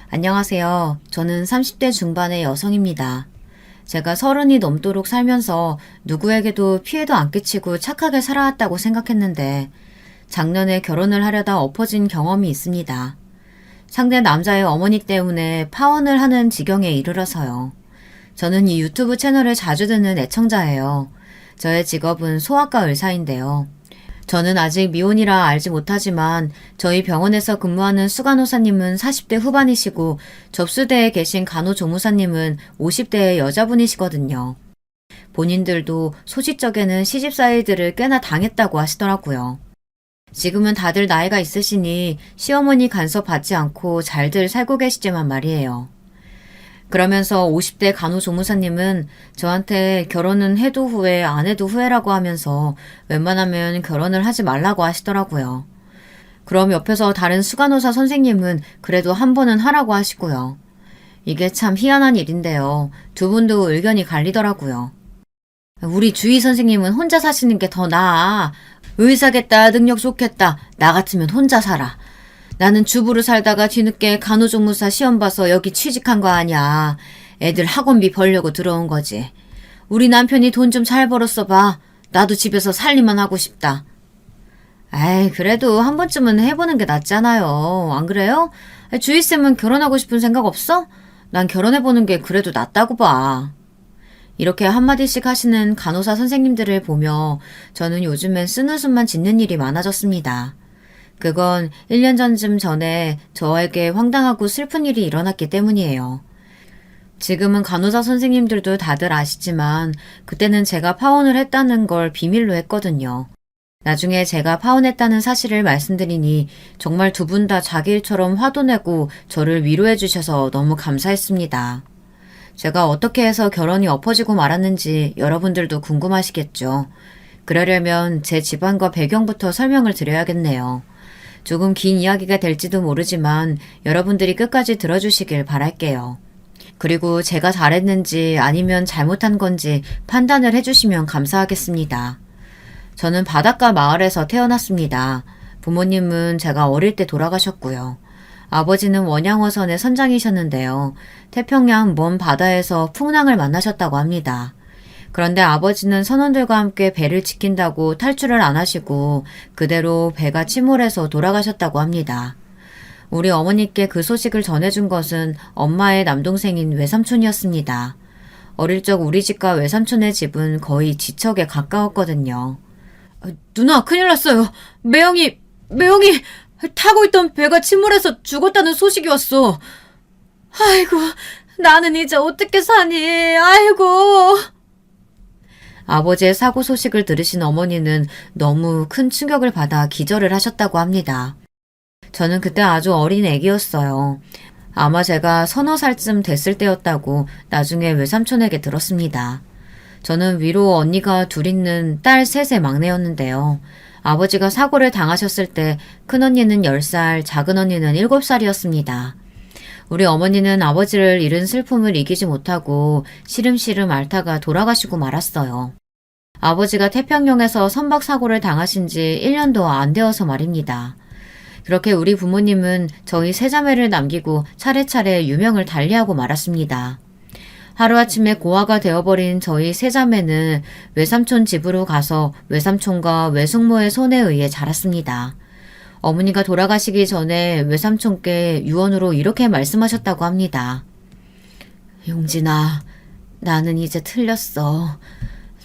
안녕하세요. 저는 30대 중반의 여성입니다. 제가 30이 넘도록 살면서 누구에게도 피해도 안 끼치고 착하게 살아왔다고 생각했는데 작년에 결혼을 하려다 엎어진 경험이 있습니다. 상대 남자의 어머니 때문에 파혼을 하는 지경에 이르러서요. 저는 이 유튜브 채널을 자주 듣는 애청자예요. 저의 직업은 소아과 의사인데요. 저는 아직 미혼이라 알지 못하지만 저희 병원에서 근무하는 수간호사님은 40대 후반이시고 접수대에 계신 간호조무사님은 50대의 여자분이시거든요. 본인들도 소식적에는 시집사이들을 꽤나 당했다고 하시더라고요. 지금은 다들 나이가 있으시니 시어머니 간섭 받지 않고 잘들 살고 계시지만 말이에요. 그러면서 50대 간호조무사님은 저한테 결혼은 해도 후회, 안 해도 후회라고 하면서 웬만하면 결혼을 하지 말라고 하시더라고요. 그럼 옆에서 다른 수간호사 선생님은 그래도 한 번은 하라고 하시고요. 이게 참 희한한 일인데요. 두 분도 의견이 갈리더라고요. 우리 주위 선생님은 혼자 사시는 게 더 나아. 의사겠다, 능력 좋겠다. 나 같으면 혼자 살아. 나는 주부로 살다가 뒤늦게 간호조무사 시험 봐서 여기 취직한 거 아니야. 애들 학원비 벌려고 들어온 거지. 우리 남편이 돈 좀 잘 벌었어 봐. 나도 집에서 살림만 하고 싶다. 에이, 그래도 한 번쯤은 해보는 게 낫잖아요. 안 그래요? 주희쌤은 결혼하고 싶은 생각 없어? 난 결혼해보는 게 그래도 낫다고 봐. 이렇게 한마디씩 하시는 간호사 선생님들을 보며 저는 요즘엔 쓴웃음만 짓는 일이 많아졌습니다. 그건 1년 전쯤 전에 저에게 황당하고 슬픈 일이 일어났기 때문이에요. 지금은 간호사 선생님들도 다들 아시지만 그때는 제가 파혼을 했다는 걸 비밀로 했거든요. 나중에 제가 파혼했다는 사실을 말씀드리니 정말 두 분 다 자기 일처럼 화도 내고 저를 위로해 주셔서 너무 감사했습니다. 제가 어떻게 해서 결혼이 엎어지고 말았는지 여러분들도 궁금하시겠죠. 그러려면 제 집안과 배경부터 설명을 드려야겠네요. 조금 긴 이야기가 될지도 모르지만 여러분들이 끝까지 들어주시길 바랄게요. 그리고 제가 잘했는지 아니면 잘못한 건지 판단을 해주시면 감사하겠습니다. 저는 바닷가 마을에서 태어났습니다. 부모님은 제가 어릴 때 돌아가셨고요. 아버지는 원양어선의 선장이셨는데요. 태평양 먼 바다에서 풍랑을 만나셨다고 합니다. 그런데 아버지는 선원들과 함께 배를 지킨다고 탈출을 안 하시고 그대로 배가 침몰해서 돌아가셨다고 합니다. 우리 어머니께 그 소식을 전해준 것은 엄마의 남동생인 외삼촌이었습니다. 어릴 적 우리 집과 외삼촌의 집은 거의 지척에 가까웠거든요. 누나, 큰일 났어요. 매형이 타고 있던 배가 침몰해서 죽었다는 소식이 왔어. 아이고, 나는 이제 어떻게 사니? 아이고. 아버지의 사고 소식을 들으신 어머니는 너무 큰 충격을 받아 기절을 하셨다고 합니다. 저는 그때 아주 어린 애기였어요. 아마 제가 서너 살쯤 됐을 때였다고 나중에 외삼촌에게 들었습니다. 저는 위로 언니가 둘 있는 딸 셋의 막내였는데요. 아버지가 사고를 당하셨을 때 큰언니는 10살, 작은언니는 7살이었습니다. 우리 어머니는 아버지를 잃은 슬픔을 이기지 못하고 시름시름 앓다가 돌아가시고 말았어요. 아버지가 태평양에서 선박사고를 당하신 지 1년도 안 되어서 말입니다. 그렇게 우리 부모님은 저희 세 자매를 남기고 차례차례 유명을 달리하고 말았습니다. 하루아침에 고아가 되어버린 저희 세 자매는 외삼촌 집으로 가서 외삼촌과 외숙모의 손에 의해 자랐습니다. 어머니가 돌아가시기 전에 외삼촌께 유언으로 이렇게 말씀하셨다고 합니다. 용진아, 나는 이제 틀렸어.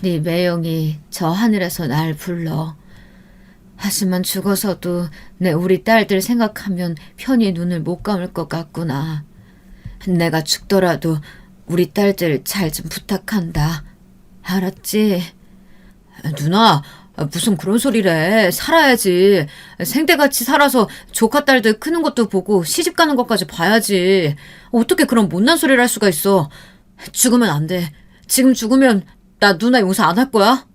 네 매형이 저 하늘에서 날 불러. 하지만 죽어서도 내 우리 딸들 생각하면 편히 눈을 못 감을 것 같구나. 내가 죽더라도 우리 딸들 잘 좀 부탁한다. 알았지? 누나, 무슨 그런 소리래. 살아야지. 생대같이 살아서 조카 딸들 크는 것도 보고 시집 가는 것까지 봐야지. 어떻게 그런 못난 소리를 할 수가 있어. 죽으면 안 돼. 지금 죽으면 나 누나 용서 안 할 거야?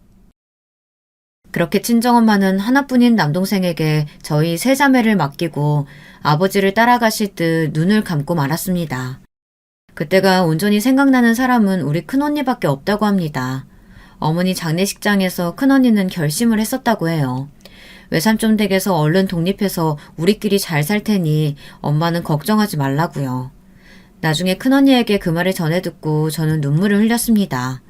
그렇게 친정엄마는 하나뿐인 남동생에게 저희 세 자매를 맡기고 아버지를 따라가실 듯 눈을 감고 말았습니다. 그때가 온전히 생각나는 사람은 우리 큰언니밖에 없다고 합니다. 어머니 장례식장에서 큰언니는 결심을 했었다고 해요. 외삼촌 댁에서 얼른 독립해서 우리끼리 잘 살 테니 엄마는 걱정하지 말라고요. 나중에 큰언니에게 그 말을 전해 듣고 저는 눈물을 흘렸습니다.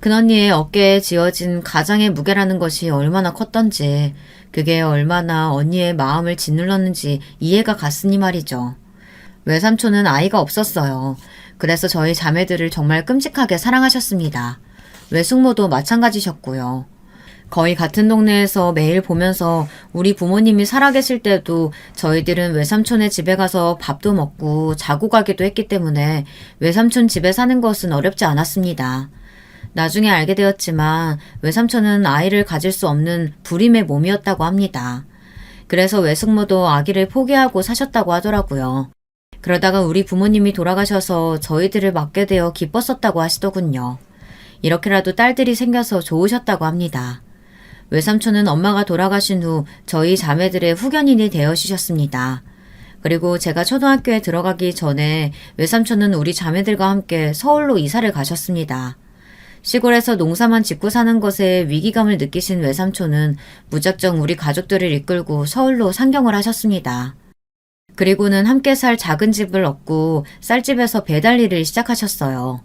큰언니의 어깨에 지어진 가장의 무게라는 것이 얼마나 컸던지, 그게 얼마나 언니의 마음을 짓눌렀는지 이해가 갔으니 말이죠. 외삼촌은 아이가 없었어요. 그래서 저희 자매들을 정말 끔찍하게 사랑하셨습니다. 외숙모도 마찬가지셨고요. 거의 같은 동네에서 매일 보면서 우리 부모님이 살아계실 때도 저희들은 외삼촌의 집에 가서 밥도 먹고 자고 가기도 했기 때문에 외삼촌 집에 사는 것은 어렵지 않았습니다. 나중에 알게 되었지만 외삼촌은 아이를 가질 수 없는 불임의 몸이었다고 합니다. 그래서 외숙모도 아기를 포기하고 사셨다고 하더라고요. 그러다가 우리 부모님이 돌아가셔서 저희들을 맡게 되어 기뻤었다고 하시더군요. 이렇게라도 딸들이 생겨서 좋으셨다고 합니다. 외삼촌은 엄마가 돌아가신 후 저희 자매들의 후견인이 되어주셨습니다. 그리고 제가 초등학교에 들어가기 전에 외삼촌은 우리 자매들과 함께 서울로 이사를 가셨습니다. 시골에서 농사만 짓고 사는 것에 위기감을 느끼신 외삼촌은 무작정 우리 가족들을 이끌고 서울로 상경을 하셨습니다. 그리고는 함께 살 작은 집을 얻고 쌀집에서 배달 일을 시작하셨어요.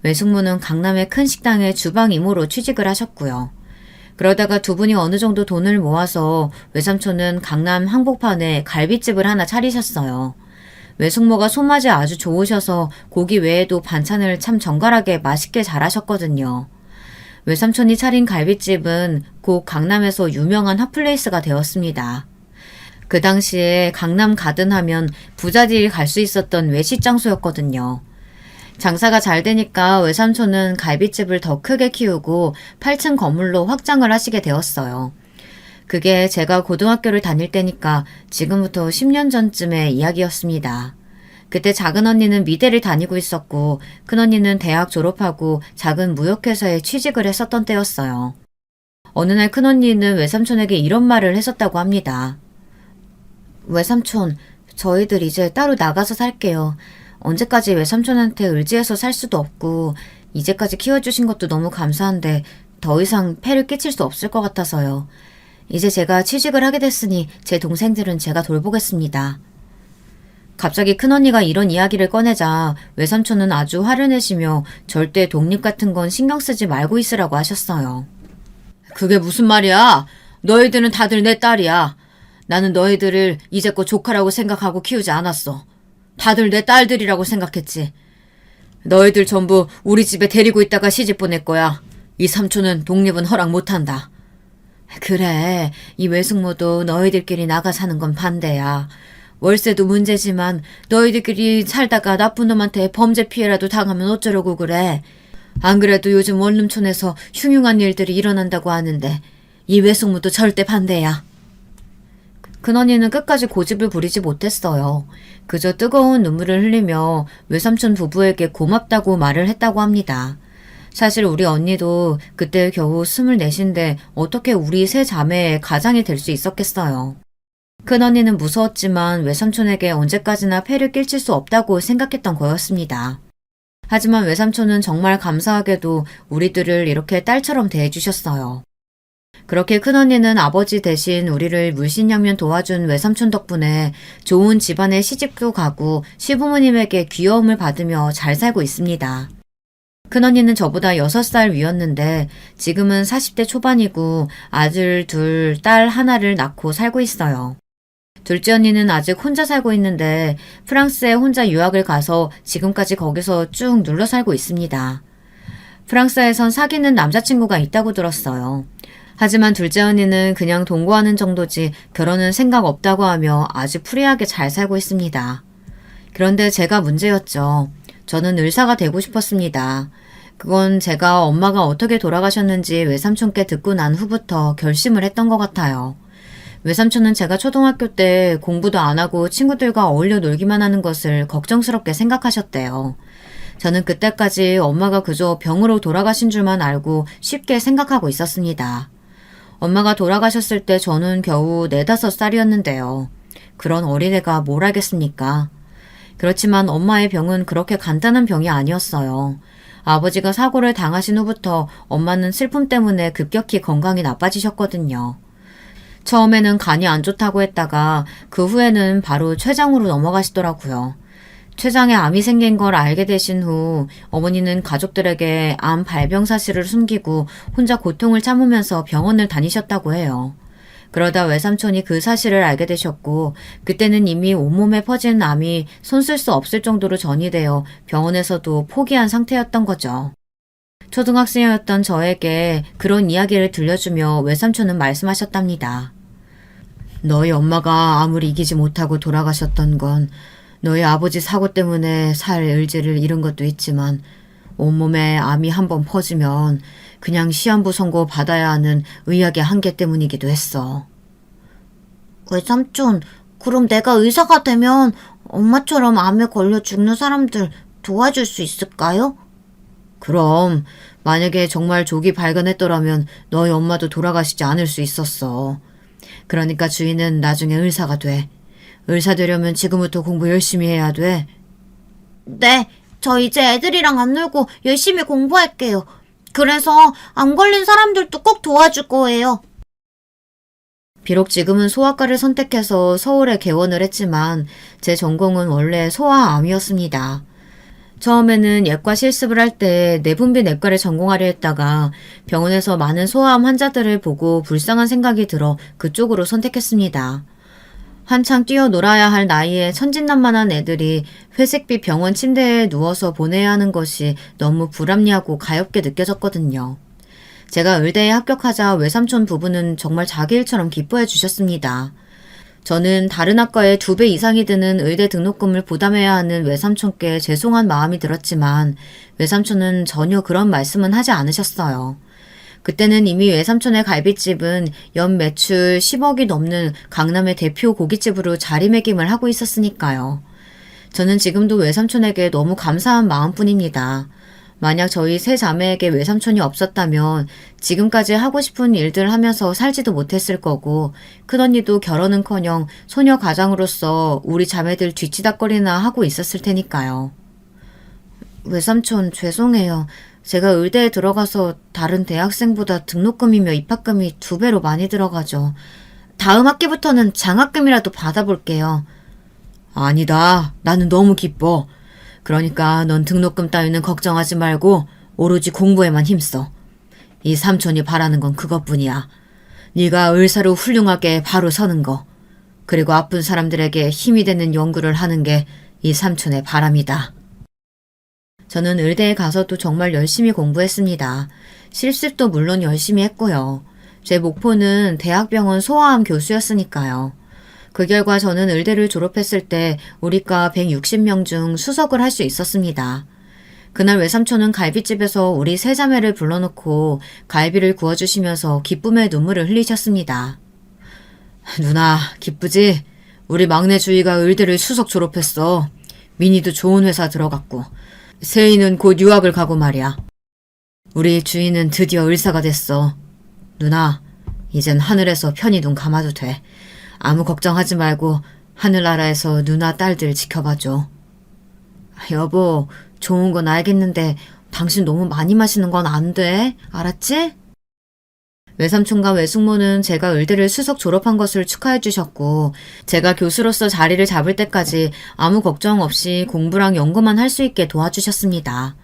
외숙모는 강남의 큰 식당의 주방 이모로 취직을 하셨고요. 그러다가 두 분이 어느 정도 돈을 모아서 외삼촌은 강남 한복판에 갈비집을 하나 차리셨어요. 외숙모가 손맛이 아주 좋으셔서 고기 외에도 반찬을 참 정갈하게 맛있게 잘하셨거든요. 외삼촌이 차린 갈비집은 곧 강남에서 유명한 핫플레이스가 되었습니다. 그 당시에 강남 가든 하면 부자들이 갈 수 있었던 외식 장소였거든요. 장사가 잘 되니까 외삼촌은 갈비집을 더 크게 키우고 8층 건물로 확장을 하시게 되었어요. 그게 제가 고등학교를 다닐 때니까 지금부터 10년 전쯤의 이야기였습니다. 그때 작은 언니는 미대를 다니고 있었고 큰 언니는 대학 졸업하고 작은 무역회사에 취직을 했었던 때였어요. 어느 날 큰 언니는 외삼촌에게 이런 말을 했었다고 합니다. 외삼촌, 저희들 이제 따로 나가서 살게요. 언제까지 외삼촌한테 의지해서 살 수도 없고 이제까지 키워주신 것도 너무 감사한데 더 이상 폐를 끼칠 수 없을 것 같아서요. 이제 제가 취직을 하게 됐으니 제 동생들은 제가 돌보겠습니다. 갑자기 큰언니가 이런 이야기를 꺼내자 외삼촌은 아주 화를 내시며 절대 독립 같은 건 신경 쓰지 말고 있으라고 하셨어요. 그게 무슨 말이야? 너희들은 다들 내 딸이야. 나는 너희들을 이제껏 조카라고 생각하고 키우지 않았어. 다들 내 딸들이라고 생각했지. 너희들 전부 우리 집에 데리고 있다가 시집 보낼 거야. 이 삼촌은 독립은 허락 못한다. 그래, 이 외숙모도 너희들끼리 나가 사는 건 반대야. 월세도 문제지만 너희들끼리 살다가 나쁜 놈한테 범죄 피해라도 당하면 어쩌려고 그래. 안 그래도 요즘 원룸촌에서 흉흉한 일들이 일어난다고 하는데 이 외숙모도 절대 반대야. 큰언니는 끝까지 고집을 부리지 못했어요. 그저 뜨거운 눈물을 흘리며 외삼촌 부부에게 고맙다고 말을 했다고 합니다. 사실 우리 언니도 그때 겨우 24인데 어떻게 우리 세 자매의 가장이 될 수 있었겠어요. 큰언니는 무서웠지만 외삼촌에게 언제까지나 폐를 끼칠 수 없다고 생각했던 거였습니다. 하지만 외삼촌은 정말 감사하게도 우리들을 이렇게 딸처럼 대해주셨어요. 그렇게 큰언니는 아버지 대신 우리를 물심양면 도와준 외삼촌 덕분에 좋은 집안에 시집도 가고 시부모님에게 귀여움을 받으며 잘 살고 있습니다. 큰언니는 저보다 6살 위였는데 지금은 40대 초반이고 아들 둘, 딸 하나를 낳고 살고 있어요. 둘째 언니는 아직 혼자 살고 있는데 프랑스에 혼자 유학을 가서 지금까지 거기서 쭉 눌러 살고 있습니다. 프랑스에선 사귀는 남자친구가 있다고 들었어요. 하지만 둘째 언니는 그냥 동거하는 정도지 결혼은 생각 없다고 하며 아주 프리하게 잘 살고 있습니다. 그런데 제가 문제였죠. 저는 의사가 되고 싶었습니다. 그건 제가 엄마가 어떻게 돌아가셨는지 외삼촌께 듣고 난 후부터 결심을 했던 것 같아요. 외삼촌은 제가 초등학교 때 공부도 안 하고 친구들과 어울려 놀기만 하는 것을 걱정스럽게 생각하셨대요. 저는 그때까지 엄마가 그저 병으로 돌아가신 줄만 알고 쉽게 생각하고 있었습니다. 엄마가 돌아가셨을 때 저는 겨우 4, 5살이었는데요. 그런 어린애가 뭘 알겠습니까? 그렇지만 엄마의 병은 그렇게 간단한 병이 아니었어요. 아버지가 사고를 당하신 후부터 엄마는 슬픔 때문에 급격히 건강이 나빠지셨거든요. 처음에는 간이 안 좋다고 했다가 그 후에는 바로 췌장으로 넘어가시더라고요. 췌장에 암이 생긴 걸 알게 되신 후 어머니는 가족들에게 암 발병 사실을 숨기고 혼자 고통을 참으면서 병원을 다니셨다고 해요. 그러다 외삼촌이 그 사실을 알게 되셨고 그때는 이미 온몸에 퍼진 암이 손쓸 수 없을 정도로 전이되어 병원에서도 포기한 상태였던 거죠. 초등학생이었던 저에게 그런 이야기를 들려주며 외삼촌은 말씀하셨답니다. 너희 엄마가 암을 이기지 못하고 돌아가셨던 건 너희 아버지 사고 때문에 살 의지를 잃은 것도 있지만 온몸에 암이 한번 퍼지면 그냥 시한부 선고 받아야 하는 의학의 한계 때문이기도 했어. 외삼촌, 그럼 내가 의사가 되면 엄마처럼 암에 걸려 죽는 사람들 도와줄 수 있을까요? 그럼 만약에 정말 조기 발견했더라면 너희 엄마도 돌아가시지 않을 수 있었어. 그러니까 주인은 나중에 의사가 돼. 의사 되려면 지금부터 공부 열심히 해야 돼. 네, 저 이제 애들이랑 안 놀고 열심히 공부할게요. 그래서 암 걸린 사람들도 꼭 도와줄 거예요. 비록 지금은 소아과를 선택해서 서울에 개원을 했지만 제 전공은 원래 소아암이었습니다. 처음에는 예과 실습을 할 때 내분비 내과를 전공하려 했다가 병원에서 많은 소아암 환자들을 보고 불쌍한 생각이 들어 그쪽으로 선택했습니다. 한창 뛰어놀아야 할 나이에 천진난만한 애들이 회색빛 병원 침대에 누워서 보내야 하는 것이 너무 불합리하고 가엽게 느껴졌거든요. 제가 의대에 합격하자 외삼촌 부부는 정말 자기 일처럼 기뻐해 주셨습니다. 저는 다른 학과에 2배 이상이 드는 의대 등록금을 부담해야 하는 외삼촌께 죄송한 마음이 들었지만 외삼촌은 전혀 그런 말씀은 하지 않으셨어요. 그때는 이미 외삼촌의 갈비집은 연 매출 10억이 넘는 강남의 대표 고깃집으로 자리매김을 하고 있었으니까요. 저는 지금도 외삼촌에게 너무 감사한 마음뿐입니다. 만약 저희 세 자매에게 외삼촌이 없었다면 지금까지 하고 싶은 일들 하면서 살지도 못했을 거고 큰언니도 결혼은커녕 소녀 가장으로서 우리 자매들 뒤치다꺼리나 하고 있었을 테니까요. 외삼촌 죄송해요. 제가 의대에 들어가서 다른 대학생보다 등록금이며 입학금이 2배로 많이 들어가죠. 다음 학기부터는 장학금이라도 받아볼게요. 아니다. 나는 너무 기뻐. 그러니까 넌 등록금 따위는 걱정하지 말고 오로지 공부에만 힘써. 이 삼촌이 바라는 건 그것뿐이야. 네가 의사로 훌륭하게 바로 서는 거. 그리고 아픈 사람들에게 힘이 되는 연구를 하는 게 이 삼촌의 바람이다. 저는 의대에 가서도 정말 열심히 공부했습니다. 실습도 물론 열심히 했고요. 제 목표는 대학병원 소아암 교수였으니까요. 그 결과 저는 의대를 졸업했을 때 우리과 160명 중 수석을 할 수 있었습니다. 그날 외삼촌은 갈비집에서 우리 세 자매를 불러놓고 갈비를 구워주시면서 기쁨의 눈물을 흘리셨습니다. 누나, 기쁘지? 우리 막내 주희가 의대를 수석 졸업했어. 민희도 좋은 회사 들어갔고 세희는 곧 유학을 가고 말이야. 우리 주희는 드디어 의사가 됐어. 누나, 이젠 하늘에서 편히 눈 감아도 돼. 아무 걱정하지 말고 하늘나라에서 누나 딸들 지켜봐줘. 여보, 좋은 건 알겠는데 당신 너무 많이 마시는 건 안 돼. 알았지? 외삼촌과 외숙모는 제가 의대를 수석 졸업한 것을 축하해 주셨고 제가 교수로서 자리를 잡을 때까지 아무 걱정 없이 공부랑 연구만 할 수 있게 도와주셨습니다.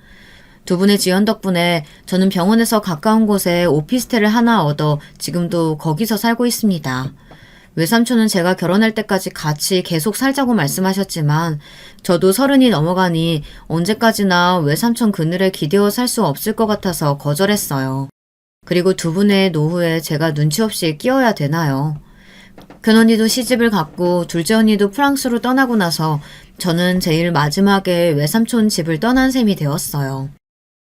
두 분의 지원 덕분에 저는 병원에서 가까운 곳에 오피스텔을 하나 얻어 지금도 거기서 살고 있습니다. 외삼촌은 제가 결혼할 때까지 같이 계속 살자고 말씀하셨지만 저도 30이 넘어가니 언제까지나 외삼촌 그늘에 기대어 살 수 없을 것 같아서 거절했어요. 그리고 두 분의 노후에 제가 눈치 없이 끼어야 되나요? 큰언니도 시집을 갔고 둘째 언니도 프랑스로 떠나고 나서 저는 제일 마지막에 외삼촌 집을 떠난 셈이 되었어요.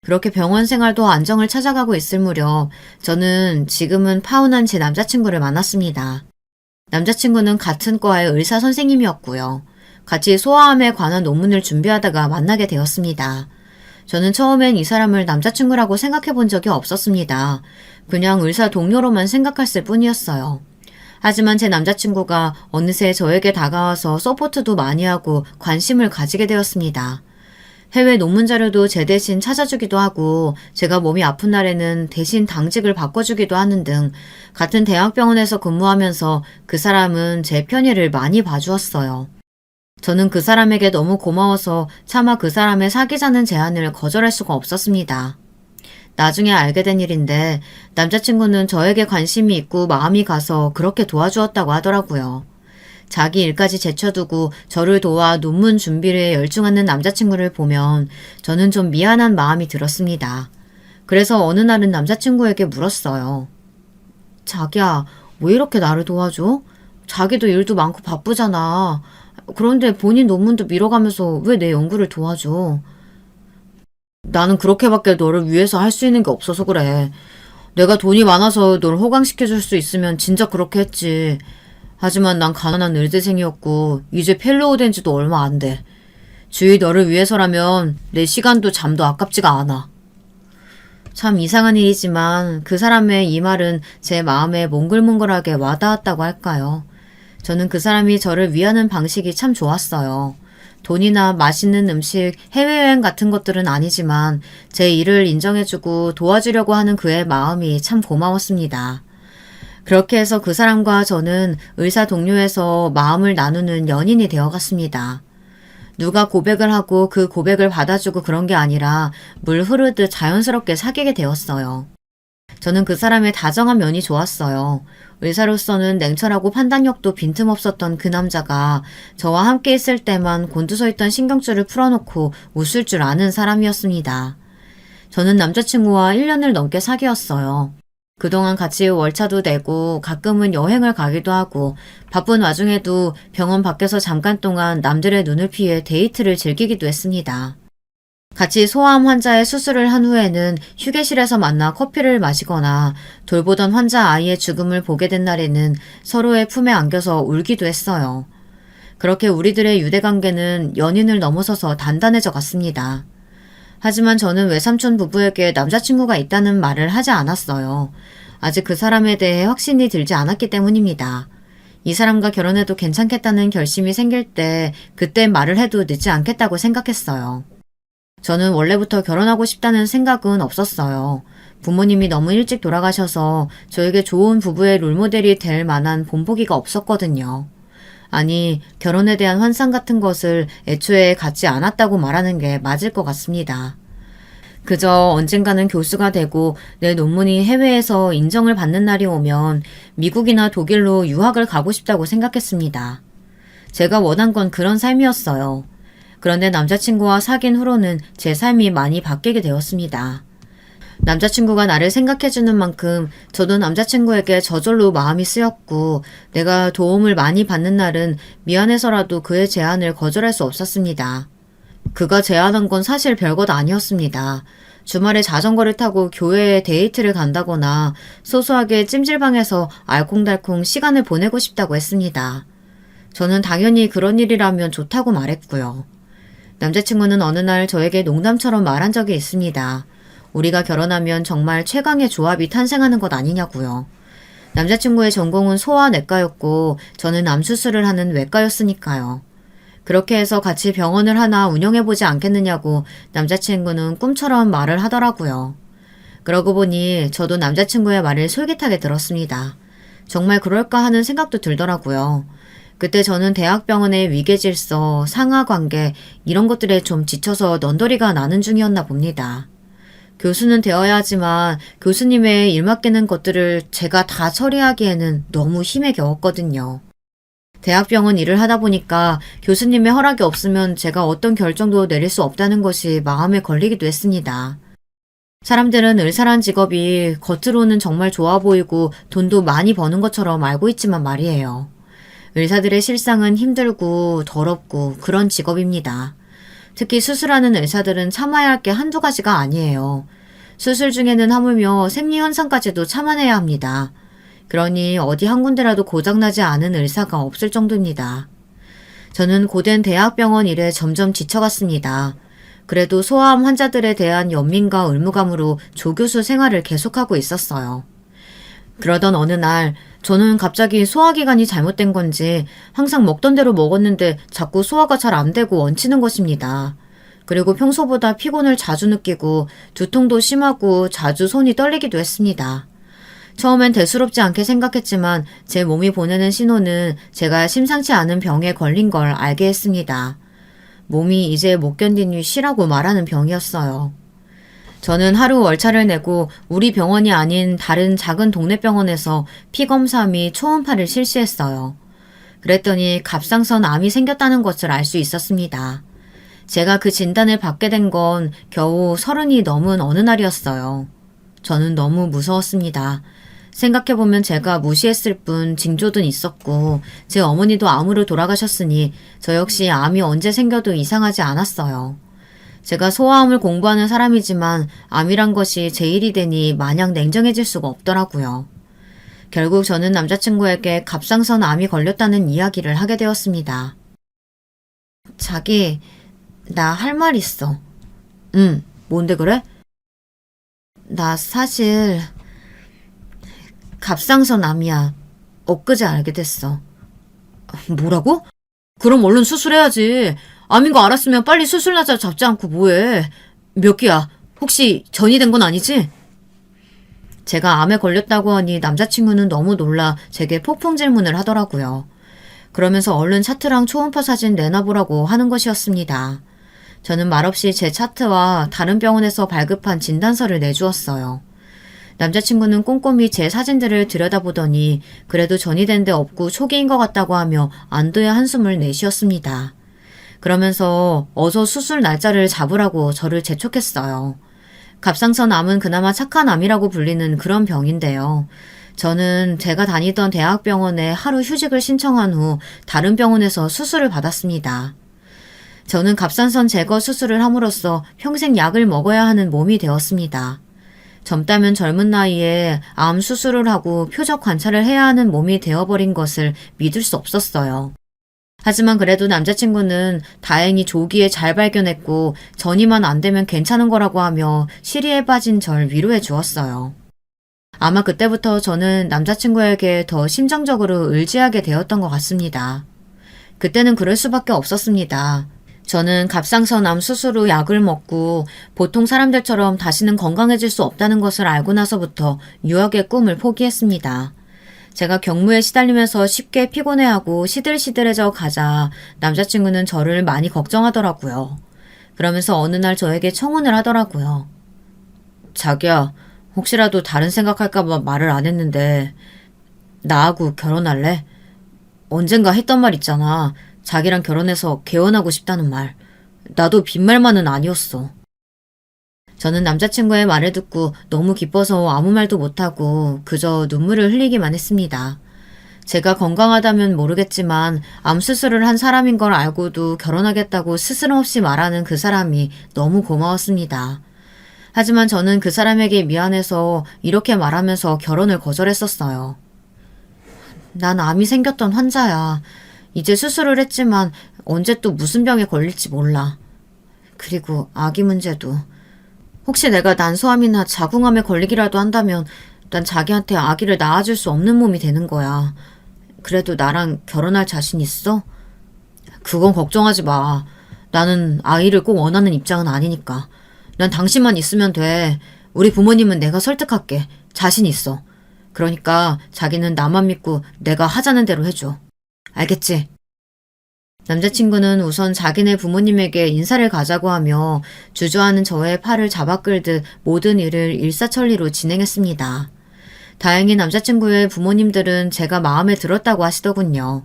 그렇게 병원 생활도 안정을 찾아가고 있을 무렵 저는 지금은 파혼한 제 남자친구를 만났습니다. 남자친구는 같은 과의 의사 선생님이었고요. 같이 소아암에 관한 논문을 준비하다가 만나게 되었습니다. 저는 처음엔 이 사람을 남자친구라고 생각해 본 적이 없었습니다. 그냥 의사 동료로만 생각했을 뿐이었어요. 하지만 제 남자친구가 어느새 저에게 다가와서 서포트도 많이 하고 관심을 가지게 되었습니다. 해외 논문 자료도 제 대신 찾아주기도 하고 제가 몸이 아픈 날에는 대신 당직을 바꿔주기도 하는 등 같은 대학병원에서 근무하면서 그 사람은 제 편의를 많이 봐주었어요. 저는 그 사람에게 너무 고마워서 차마 그 사람의 사귀자는 제안을 거절할 수가 없었습니다. 나중에 알게 된 일인데 남자친구는 저에게 관심이 있고 마음이 가서 그렇게 도와주었다고 하더라고요. 자기 일까지 제쳐두고 저를 도와 논문 준비를 열중하는 남자친구를 보면 저는 좀 미안한 마음이 들었습니다. 그래서 어느 날은 남자친구에게 물었어요. 자기야, 왜 이렇게 나를 도와줘? 자기도 일도 많고 바쁘잖아. 그런데 본인 논문도 미뤄가면서 왜 내 연구를 도와줘? 나는 그렇게밖에 너를 위해서 할 수 있는 게 없어서 그래. 내가 돈이 많아서 널 호강시켜줄 수 있으면 진짜 그렇게 했지. 하지만 난 가난한 의대생이었고 이제 펠로우 된 지도 얼마 안 돼. 주위 너를 위해서라면 내 시간도 잠도 아깝지가 않아. 참 이상한 일이지만 그 사람의 이 말은 제 마음에 몽글몽글하게 와닿았다고 할까요? 저는 그 사람이 저를 위하는 방식이 참 좋았어요. 돈이나 맛있는 음식, 해외여행 같은 것들은 아니지만 제 일을 인정해주고 도와주려고 하는 그의 마음이 참 고마웠습니다. 그렇게 해서 그 사람과 저는 의사 동료에서 마음을 나누는 연인이 되어갔습니다. 누가 고백을 하고 그 고백을 받아주고 그런 게 아니라 물 흐르듯 자연스럽게 사귀게 되었어요. 저는 그 사람의 다정한 면이 좋았어요. 의사로서는 냉철하고 판단력도 빈틈없었던 그 남자가 저와 함께 있을 때만 곤두서 있던 신경줄을 풀어놓고 웃을 줄 아는 사람이었습니다. 저는 남자친구와 1년을 넘게 사귀었어요. 그동안 같이 월차도 내고 가끔은 여행을 가기도 하고 바쁜 와중에도 병원 밖에서 잠깐 동안 남들의 눈을 피해 데이트를 즐기기도 했습니다. 같이 소아암 환자의 수술을 한 후에는 휴게실에서 만나 커피를 마시거나 돌보던 환자 아이의 죽음을 보게 된 날에는 서로의 품에 안겨서 울기도 했어요. 그렇게 우리들의 유대관계는 연인을 넘어서서 단단해져 갔습니다. 하지만 저는 외삼촌 부부에게 남자친구가 있다는 말을 하지 않았어요. 아직 그 사람에 대해 확신이 들지 않았기 때문입니다. 이 사람과 결혼해도 괜찮겠다는 결심이 생길 때 그때 말을 해도 늦지 않겠다고 생각했어요. 저는 원래부터 결혼하고 싶다는 생각은 없었어요. 부모님이 너무 일찍 돌아가셔서 저에게 좋은 부부의 롤모델이 될 만한 본보기가 없었거든요. 아니, 결혼에 대한 환상 같은 것을 애초에 갖지 않았다고 말하는 게 맞을 것 같습니다. 그저 언젠가는 교수가 되고 내 논문이 해외에서 인정을 받는 날이 오면 미국이나 독일로 유학을 가고 싶다고 생각했습니다. 제가 원한 건 그런 삶이었어요. 그런데 남자친구와 사귄 후로는 제 삶이 많이 바뀌게 되었습니다. 남자친구가 나를 생각해주는 만큼 저도 남자친구에게 저절로 마음이 쓰였고 내가 도움을 많이 받는 날은 미안해서라도 그의 제안을 거절할 수 없었습니다. 그가 제안한 건 사실 별것 아니었습니다. 주말에 자전거를 타고 교회에 데이트를 간다거나 소소하게 찜질방에서 알콩달콩 시간을 보내고 싶다고 했습니다. 저는 당연히 그런 일이라면 좋다고 말했고요. 남자친구는 어느 날 저에게 농담처럼 말한 적이 있습니다. 우리가 결혼하면 정말 최강의 조합이 탄생하는 것 아니냐고요. 남자친구의 전공은 소아내과였고 저는 암 수술을 하는 외과였으니까요. 그렇게 해서 같이 병원을 하나 운영해보지 않겠느냐고 남자친구는 꿈처럼 말을 하더라고요. 그러고 보니 저도 남자친구의 말을 솔깃하게 들었습니다. 정말 그럴까 하는 생각도 들더라고요. 그때 저는 대학병원의 위계질서, 상하관계 이런 것들에 좀 지쳐서 넌더리가 나는 중이었나 봅니다. 교수는 되어야 하지만 교수님의 일 맡기는 것들을 제가 다 처리하기에는 너무 힘에 겨웠거든요. 대학병원 일을 하다 보니까 교수님의 허락이 없으면 제가 어떤 결정도 내릴 수 없다는 것이 마음에 걸리기도 했습니다. 사람들은 의사란 직업이 겉으로는 정말 좋아 보이고 돈도 많이 버는 것처럼 알고 있지만 말이에요. 의사들의 실상은 힘들고 더럽고 그런 직업입니다. 특히 수술하는 의사들은 참아야 할 게 한두 가지가 아니에요. 수술 중에는 하물며 생리현상까지도 참아내야 합니다. 그러니 어디 한 군데라도 고장나지 않은 의사가 없을 정도입니다. 저는 고된 대학병원 일에 점점 지쳐갔습니다. 그래도 소아암 환자들에 대한 연민과 의무감으로 조교수 생활을 계속하고 있었어요. 그러던 어느 날 저는 갑자기 소화기관이 잘못된 건지 항상 먹던 대로 먹었는데 자꾸 소화가 잘 안 되고 얹히는 것입니다. 그리고 평소보다 피곤을 자주 느끼고 두통도 심하고 자주 손이 떨리기도 했습니다. 처음엔 대수롭지 않게 생각했지만 제 몸이 보내는 신호는 제가 심상치 않은 병에 걸린 걸 알게 했습니다. 몸이 이제 못 견디니 쉬라고 말하는 병이었어요. 저는 하루 월차를 내고 우리 병원이 아닌 다른 작은 동네 병원에서 피검사 및 초음파를 실시했어요. 그랬더니 갑상선 암이 생겼다는 것을 알 수 있었습니다. 제가 그 진단을 받게 된 건 겨우 30이 넘은 어느 날이었어요. 저는 너무 무서웠습니다. 생각해보면 제가 무시했을 뿐 징조든 있었고 제 어머니도 암으로 돌아가셨으니 저 역시 암이 언제 생겨도 이상하지 않았어요. 제가 소아암을 공부하는 사람이지만 암이란 것이 제 일이 되니 마냥 냉정해질 수가 없더라고요. 결국 저는 남자친구에게 갑상선 암이 걸렸다는 이야기를 하게 되었습니다. 자기, 나 할 말 있어. 응, 뭔데 그래? 나 사실 갑상선 암이야. 엊그제 알게 됐어. 뭐라고? 그럼 얼른 수술해야지. 암인 거 알았으면 빨리 수술 날짜 잡지 않고 뭐해. 몇 기야? 혹시 전이 된 건 아니지? 제가 암에 걸렸다고 하니 남자친구는 너무 놀라 제게 폭풍 질문을 하더라고요. 그러면서 얼른 차트랑 초음파 사진 내놔보라고 하는 것이었습니다. 저는 말없이 제 차트와 다른 병원에서 발급한 진단서를 내주었어요. 남자친구는 꼼꼼히 제 사진들을 들여다보더니 그래도 전이 된 데 없고 초기인 것 같다고 하며 안도의 한숨을 내쉬었습니다. 그러면서 어서 수술 날짜를 잡으라고 저를 재촉했어요. 갑상선 암은 그나마 착한 암이라고 불리는 그런 병인데요. 저는 제가 다니던 대학병원에 하루 휴직을 신청한 후 다른 병원에서 수술을 받았습니다. 저는 갑상선 제거 수술을 함으로써 평생 약을 먹어야 하는 몸이 되었습니다. 젊다면 젊은 나이에 암 수술을 하고 표적 관찰을 해야 하는 몸이 되어버린 것을 믿을 수 없었어요. 하지만 그래도 남자친구는 다행히 조기에 잘 발견했고 전이만 안 되면 괜찮은 거라고 하며 시리에 빠진 절 위로해 주었어요. 아마 그때부터 저는 남자친구에게 더 심정적으로 의지하게 되었던 것 같습니다. 그때는 그럴 수밖에 없었습니다. 저는 갑상선암 수술 후 약을 먹고 보통 사람들처럼 다시는 건강해질 수 없다는 것을 알고 나서부터 유학의 꿈을 포기했습니다. 제가 경무에 시달리면서 쉽게 피곤해하고 시들시들해져 가자 남자친구는 저를 많이 걱정하더라고요. 그러면서 어느 날 저에게 청혼을 하더라고요. 자기야, 혹시라도 다른 생각할까봐 말을 안 했는데 나하고 결혼할래? 언젠가 했던 말 있잖아. 자기랑 결혼해서 개원하고 싶다는 말. 나도 빈말만은 아니었어. 저는 남자친구의 말을 듣고 너무 기뻐서 아무 말도 못하고 그저 눈물을 흘리기만 했습니다. 제가 건강하다면 모르겠지만 암 수술을 한 사람인 걸 알고도 결혼하겠다고 스스럼없이 말하는 그 사람이 너무 고마웠습니다. 하지만 저는 그 사람에게 미안해서 이렇게 말하면서 결혼을 거절했었어요. 난 암이 생겼던 환자야. 이제 수술을 했지만 언제 또 무슨 병에 걸릴지 몰라. 그리고 아기 문제도. 혹시 내가 난소암이나 자궁암에 걸리기라도 한다면 난 자기한테 아기를 낳아줄 수 없는 몸이 되는 거야. 그래도 나랑 결혼할 자신 있어? 그건 걱정하지 마. 나는 아이를 꼭 원하는 입장은 아니니까. 난 당신만 있으면 돼. 우리 부모님은 내가 설득할게. 자신 있어. 그러니까 자기는 나만 믿고 내가 하자는 대로 해줘. 알겠지? 남자친구는 우선 자기네 부모님에게 인사를 가자고 하며 주저하는 저의 팔을 잡아 끌듯 모든 일을 일사천리로 진행했습니다. 다행히 남자친구의 부모님들은 제가 마음에 들었다고 하시더군요.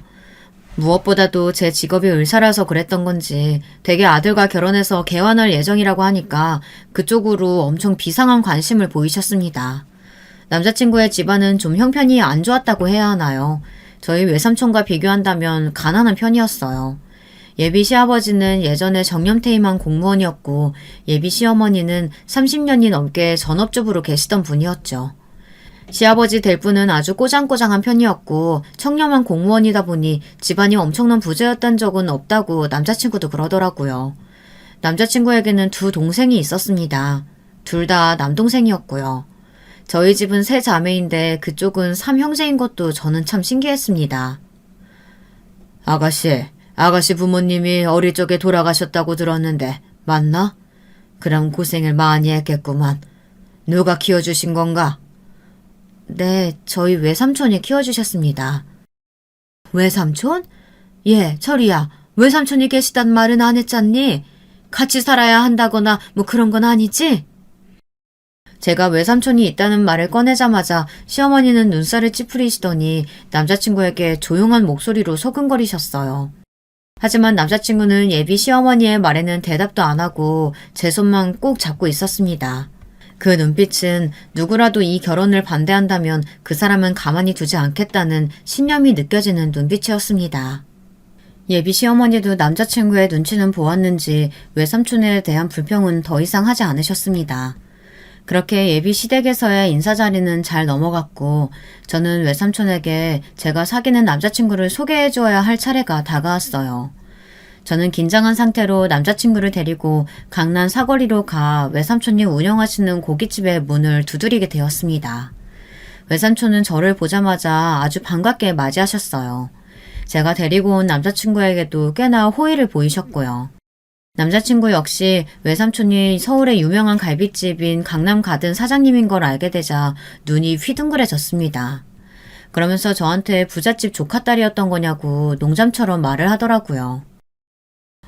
무엇보다도 제 직업이 의사라서 그랬던 건지 되게 아들과 결혼해서 개원할 예정이라고 하니까 그쪽으로 엄청 비상한 관심을 보이셨습니다. 남자친구의 집안은 좀 형편이 안 좋았다고 해야 하나요? 저희 외삼촌과 비교한다면 가난한 편이었어요. 예비 시아버지는 예전에 정년퇴임한 공무원이었고 예비 시어머니는 30년이 넘게 전업주부로 계시던 분이었죠. 시아버지 될 분은 아주 꼬장꼬장한 편이었고 청렴한 공무원이다 보니 집안이 엄청난 부자였던 적은 없다고 남자친구도 그러더라고요. 남자친구에게는 두 동생이 있었습니다. 둘 다 남동생이었고요. 저희 집은 세 자매인데 그쪽은 3형제인 것도 저는 참 신기했습니다. 아가씨 부모님이 어릴 적에 돌아가셨다고 들었는데 맞나? 그럼 고생을 많이 했겠구만. 누가 키워주신 건가? 네, 저희 외삼촌이 키워주셨습니다. 외삼촌? 예, 철이야. 외삼촌이 계시단 말은 안 했잖니? 같이 살아야 한다거나 뭐 그런 건 아니지? 제가 외삼촌이 있다는 말을 꺼내자마자 시어머니는 눈살을 찌푸리시더니 남자친구에게 조용한 목소리로 소근거리셨어요. 하지만 남자친구는 예비 시어머니의 말에는 대답도 안 하고 제 손만 꼭 잡고 있었습니다. 그 눈빛은 누구라도 이 결혼을 반대한다면 그 사람은 가만히 두지 않겠다는 신념이 느껴지는 눈빛이었습니다. 예비 시어머니도 남자친구의 눈치는 보았는지 외삼촌에 대한 불평은 더 이상 하지 않으셨습니다. 그렇게 예비 시댁에서의 인사 자리는 잘 넘어갔고 저는 외삼촌에게 제가 사귀는 남자친구를 소개해줘야 할 차례가 다가왔어요. 저는 긴장한 상태로 남자친구를 데리고 강남 사거리로 가 외삼촌이 운영하시는 고깃집의 문을 두드리게 되었습니다. 외삼촌은 저를 보자마자 아주 반갑게 맞이하셨어요. 제가 데리고 온 남자친구에게도 꽤나 호의를 보이셨고요. 남자친구 역시 외삼촌이 서울의 유명한 갈비집인 강남가든 사장님인 걸 알게 되자 눈이 휘둥그레졌습니다. 그러면서 저한테 부잣집 조카딸이었던 거냐고 농담처럼 말을 하더라고요.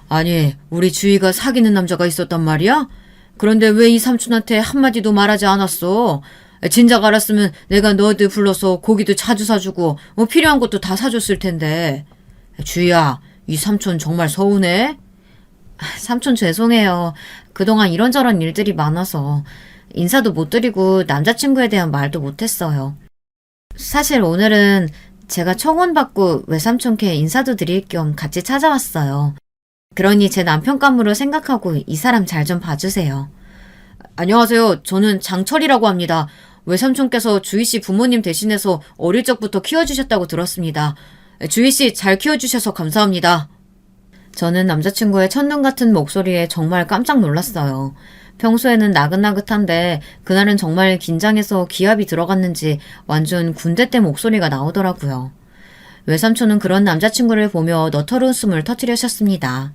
아니, 우리 주희가 사귀는 남자가 있었단 말이야? 그런데 왜 이 삼촌한테 한마디도 말하지 않았어? 진작 알았으면 내가 너희들 불러서 고기도 자주 사주고 뭐 필요한 것도 다 사줬을 텐데. 주희야, 이 삼촌 정말 서운해? 삼촌 죄송해요. 그동안 이런저런 일들이 많아서 인사도 못 드리고 남자친구에 대한 말도 못했어요. 사실 오늘은 제가 청혼받고 외삼촌께 인사도 드릴 겸 같이 찾아왔어요. 그러니 제 남편 감으로 생각하고 이 사람 잘 좀 봐주세요. 안녕하세요. 저는 장철이라고 합니다. 외삼촌께서 주희씨 부모님 대신해서 어릴 적부터 키워주셨다고 들었습니다. 주희씨 잘 키워주셔서 감사합니다. 저는 남자친구의 첫눈 같은 목소리에 정말 깜짝 놀랐어요. 평소에는 나긋나긋한데 그날은 정말 긴장해서 기합이 들어갔는지 완전 군대 때 목소리가 나오더라고요. 외삼촌은 그런 남자친구를 보며 너털 웃음을 터뜨리셨습니다.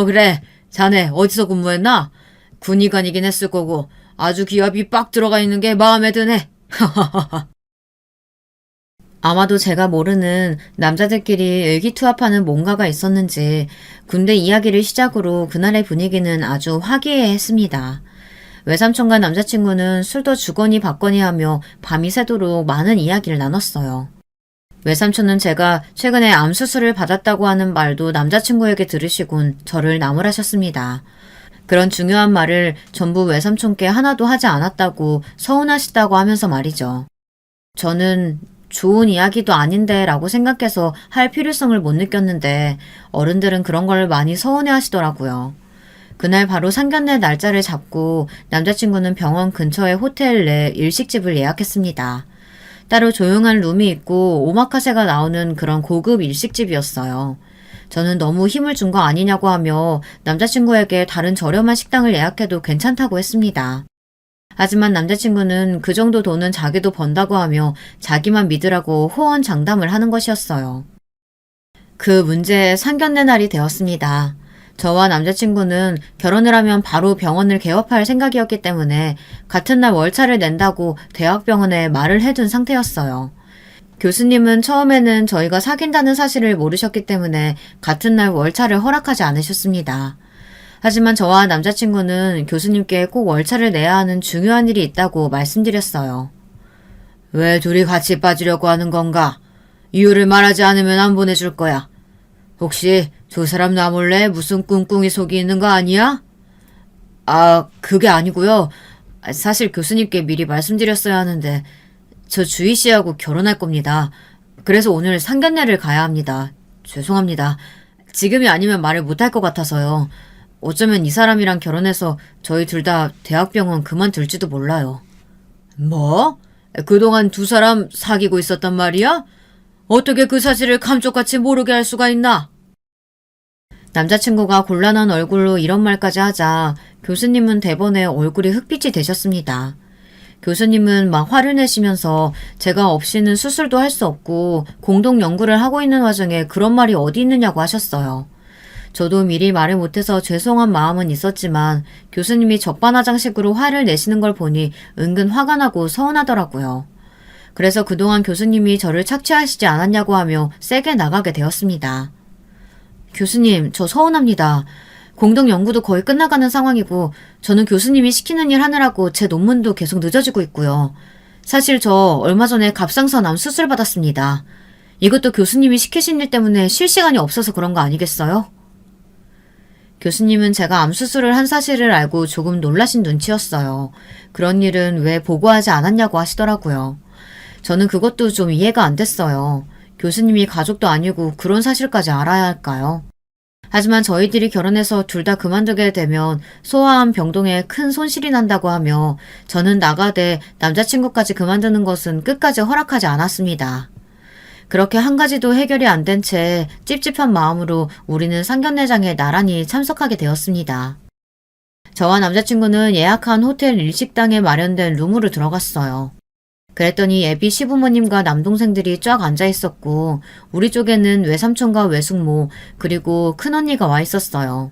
그래. 자네 어디서 근무했나? 군의관이긴 했을 거고 아주 기합이 빡 들어가 있는 게 마음에 드네. 아마도 제가 모르는 남자들끼리 의기투합하는 뭔가가 있었는지 군대 이야기를 시작으로 그날의 분위기는 아주 화기애애했습니다. 외삼촌과 남자친구는 술도 주거니 받거니 하며 밤이 새도록 많은 이야기를 나눴어요. 외삼촌은 제가 최근에 암 수술을 받았다고 하는 말도 남자친구에게 들으시곤 저를 나무라셨습니다. 그런 중요한 말을 전부 외삼촌께 하나도 하지 않았다고 서운하시다고 하면서 말이죠. 저는 좋은 이야기도 아닌데 라고 생각해서 할 필요성을 못 느꼈는데 어른들은 그런 걸 많이 서운해 하시더라고요. 그날 바로 상견례 날짜를 잡고 남자친구는 병원 근처의 호텔 내 일식집을 예약했습니다. 따로 조용한 룸이 있고 오마카세가 나오는 그런 고급 일식집이었어요. 저는 너무 힘을 준 거 아니냐고 하며 남자친구에게 다른 저렴한 식당을 예약해도 괜찮다고 했습니다. 하지만 남자친구는 그 정도 돈은 자기도 번다고 하며 자기만 믿으라고 호언장담을 하는 것이었어요. 그 문제의 상견례 날이 되었습니다. 저와 남자친구는 결혼을 하면 바로 병원을 개업할 생각이었기 때문에 같은 날 월차를 낸다고 대학병원에 말을 해둔 상태였어요. 교수님은 처음에는 저희가 사귄다는 사실을 모르셨기 때문에 같은 날 월차를 허락하지 않으셨습니다. 하지만 저와 남자친구는 교수님께 꼭 월차를 내야 하는 중요한 일이 있다고 말씀드렸어요. 왜 둘이 같이 빠지려고 하는 건가? 이유를 말하지 않으면 안 보내줄 거야. 혹시 두 사람 나 몰래 무슨 꿍꿍이 속이 있는 거 아니야? 그게 아니고요. 사실 교수님께 미리 말씀드렸어야 하는데 저 주희 씨하고 결혼할 겁니다. 그래서 오늘 상견례를 가야 합니다. 죄송합니다. 지금이 아니면 말을 못할 것 같아서요. 어쩌면 이 사람이랑 결혼해서 저희 둘 다 대학병원 그만둘지도 몰라요. 뭐? 그동안 두 사람 사귀고 있었단 말이야? 어떻게 그 사실을 감쪽같이 모르게 할 수가 있나? 남자친구가 곤란한 얼굴로 이런 말까지 하자 교수님은 대번에 얼굴이 흑빛이 되셨습니다. 교수님은 막 화를 내시면서 제가 없이는 수술도 할 수 없고 공동 연구를 하고 있는 와중에 그런 말이 어디 있느냐고 하셨어요. 저도 미리 말을 못해서 죄송한 마음은 있었지만 교수님이 적반하장식으로 화를 내시는 걸 보니 은근 화가 나고 서운하더라고요. 그래서 그동안 교수님이 저를 착취하시지 않았냐고 하며 세게 나가게 되었습니다. 교수님, 저 서운합니다. 공동 연구도 거의 끝나가는 상황이고 저는 교수님이 시키는 일 하느라고 제 논문도 계속 늦어지고 있고요. 사실 저 얼마 전에 갑상선 암 수술 받았습니다. 이것도 교수님이 시키신 일 때문에 쉴 시간이 없어서 그런 거 아니겠어요? 교수님은 제가 암 수술을 한 사실을 알고 조금 놀라신 눈치였어요. 그런 일은 왜 보고하지 않았냐고 하시더라고요. 저는 그것도 좀 이해가 안 됐어요. 교수님이 가족도 아니고 그런 사실까지 알아야 할까요? 하지만 저희들이 결혼해서 둘 다 그만두게 되면 소아암 병동에 큰 손실이 난다고 하며 저는 나가되 남자친구까지 그만두는 것은 끝까지 허락하지 않았습니다. 그렇게 한 가지도 해결이 안 된 채 찝찝한 마음으로 우리는 상견례장에 나란히 참석하게 되었습니다. 저와 남자친구는 예약한 호텔 일식당에 마련된 룸으로 들어갔어요. 그랬더니 예비 시부모님과 남동생들이 쫙 앉아 있었고 우리 쪽에는 외삼촌과 외숙모 그리고 큰언니가 와 있었어요.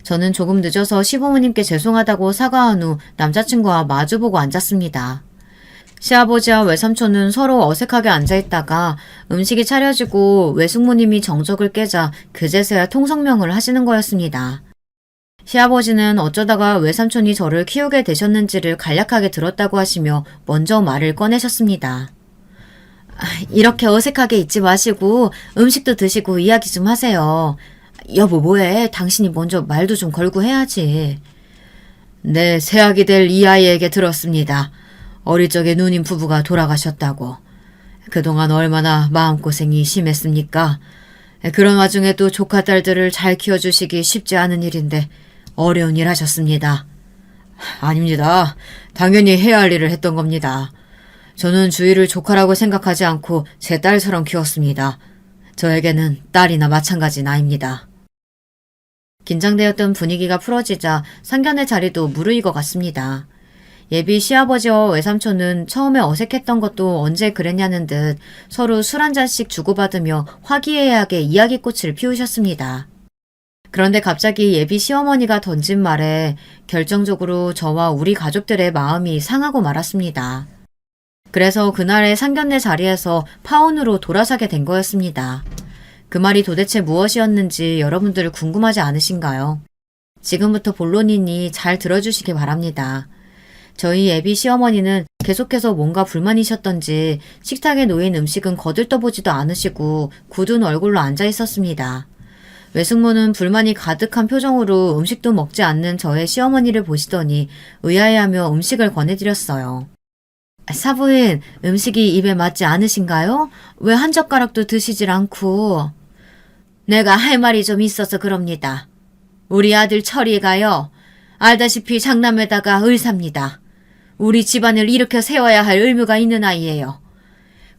저는 조금 늦어서 시부모님께 죄송하다고 사과한 후 남자친구와 마주보고 앉았습니다. 시아버지와 외삼촌은 서로 어색하게 앉아있다가 음식이 차려지고 외숙모님이 정적을 깨자 그제서야 통성명을 하시는 거였습니다. 시아버지는 어쩌다가 외삼촌이 저를 키우게 되셨는지를 간략하게 들었다고 하시며 먼저 말을 꺼내셨습니다. 이렇게 어색하게 있지 마시고 음식도 드시고 이야기 좀 하세요. 여보 뭐해? 당신이 먼저 말도 좀 걸고 해야지. 네, 새아기 될 이 아이에게 들었습니다. 어릴 적에 누님 부부가 돌아가셨다고. 그동안 얼마나 마음고생이 심했습니까? 그런 와중에 또 조카 딸들을 잘 키워주시기 쉽지 않은 일인데 어려운 일 하셨습니다. 아닙니다. 당연히 해야 할 일을 했던 겁니다. 저는 주희를 조카라고 생각하지 않고 제 딸처럼 키웠습니다. 저에게는 딸이나 마찬가지 나이입니다. 긴장되었던 분위기가 풀어지자 상견례 자리도 무르익어 갔습니다. 예비 시아버지와 외삼촌은 처음에 어색했던 것도 언제 그랬냐는 듯 서로 술 한 잔씩 주고받으며 화기애애하게 이야기꽃을 피우셨습니다. 그런데 갑자기 예비 시어머니가 던진 말에 결정적으로 저와 우리 가족들의 마음이 상하고 말았습니다. 그래서 그날의 상견례 자리에서 파혼으로 돌아서게 된 거였습니다. 그 말이 도대체 무엇이었는지 여러분들 궁금하지 않으신가요? 지금부터 본론이니 잘 들어주시기 바랍니다. 저희 예비 시어머니는 계속해서 뭔가 불만이셨던지 식탁에 놓인 음식은 거들떠보지도 않으시고 굳은 얼굴로 앉아 있었습니다. 외숙모는 불만이 가득한 표정으로 음식도 먹지 않는 저의 시어머니를 보시더니 의아해하며 음식을 권해드렸어요. 사부인, 음식이 입에 맞지 않으신가요? 왜 한 젓가락도 드시질 않고? 내가 할 말이 좀 있어서 그럽니다. 우리 아들 철이가요. 알다시피 장남에다가 의사입니다. 우리 집안을 일으켜 세워야 할 의무가 있는 아이예요.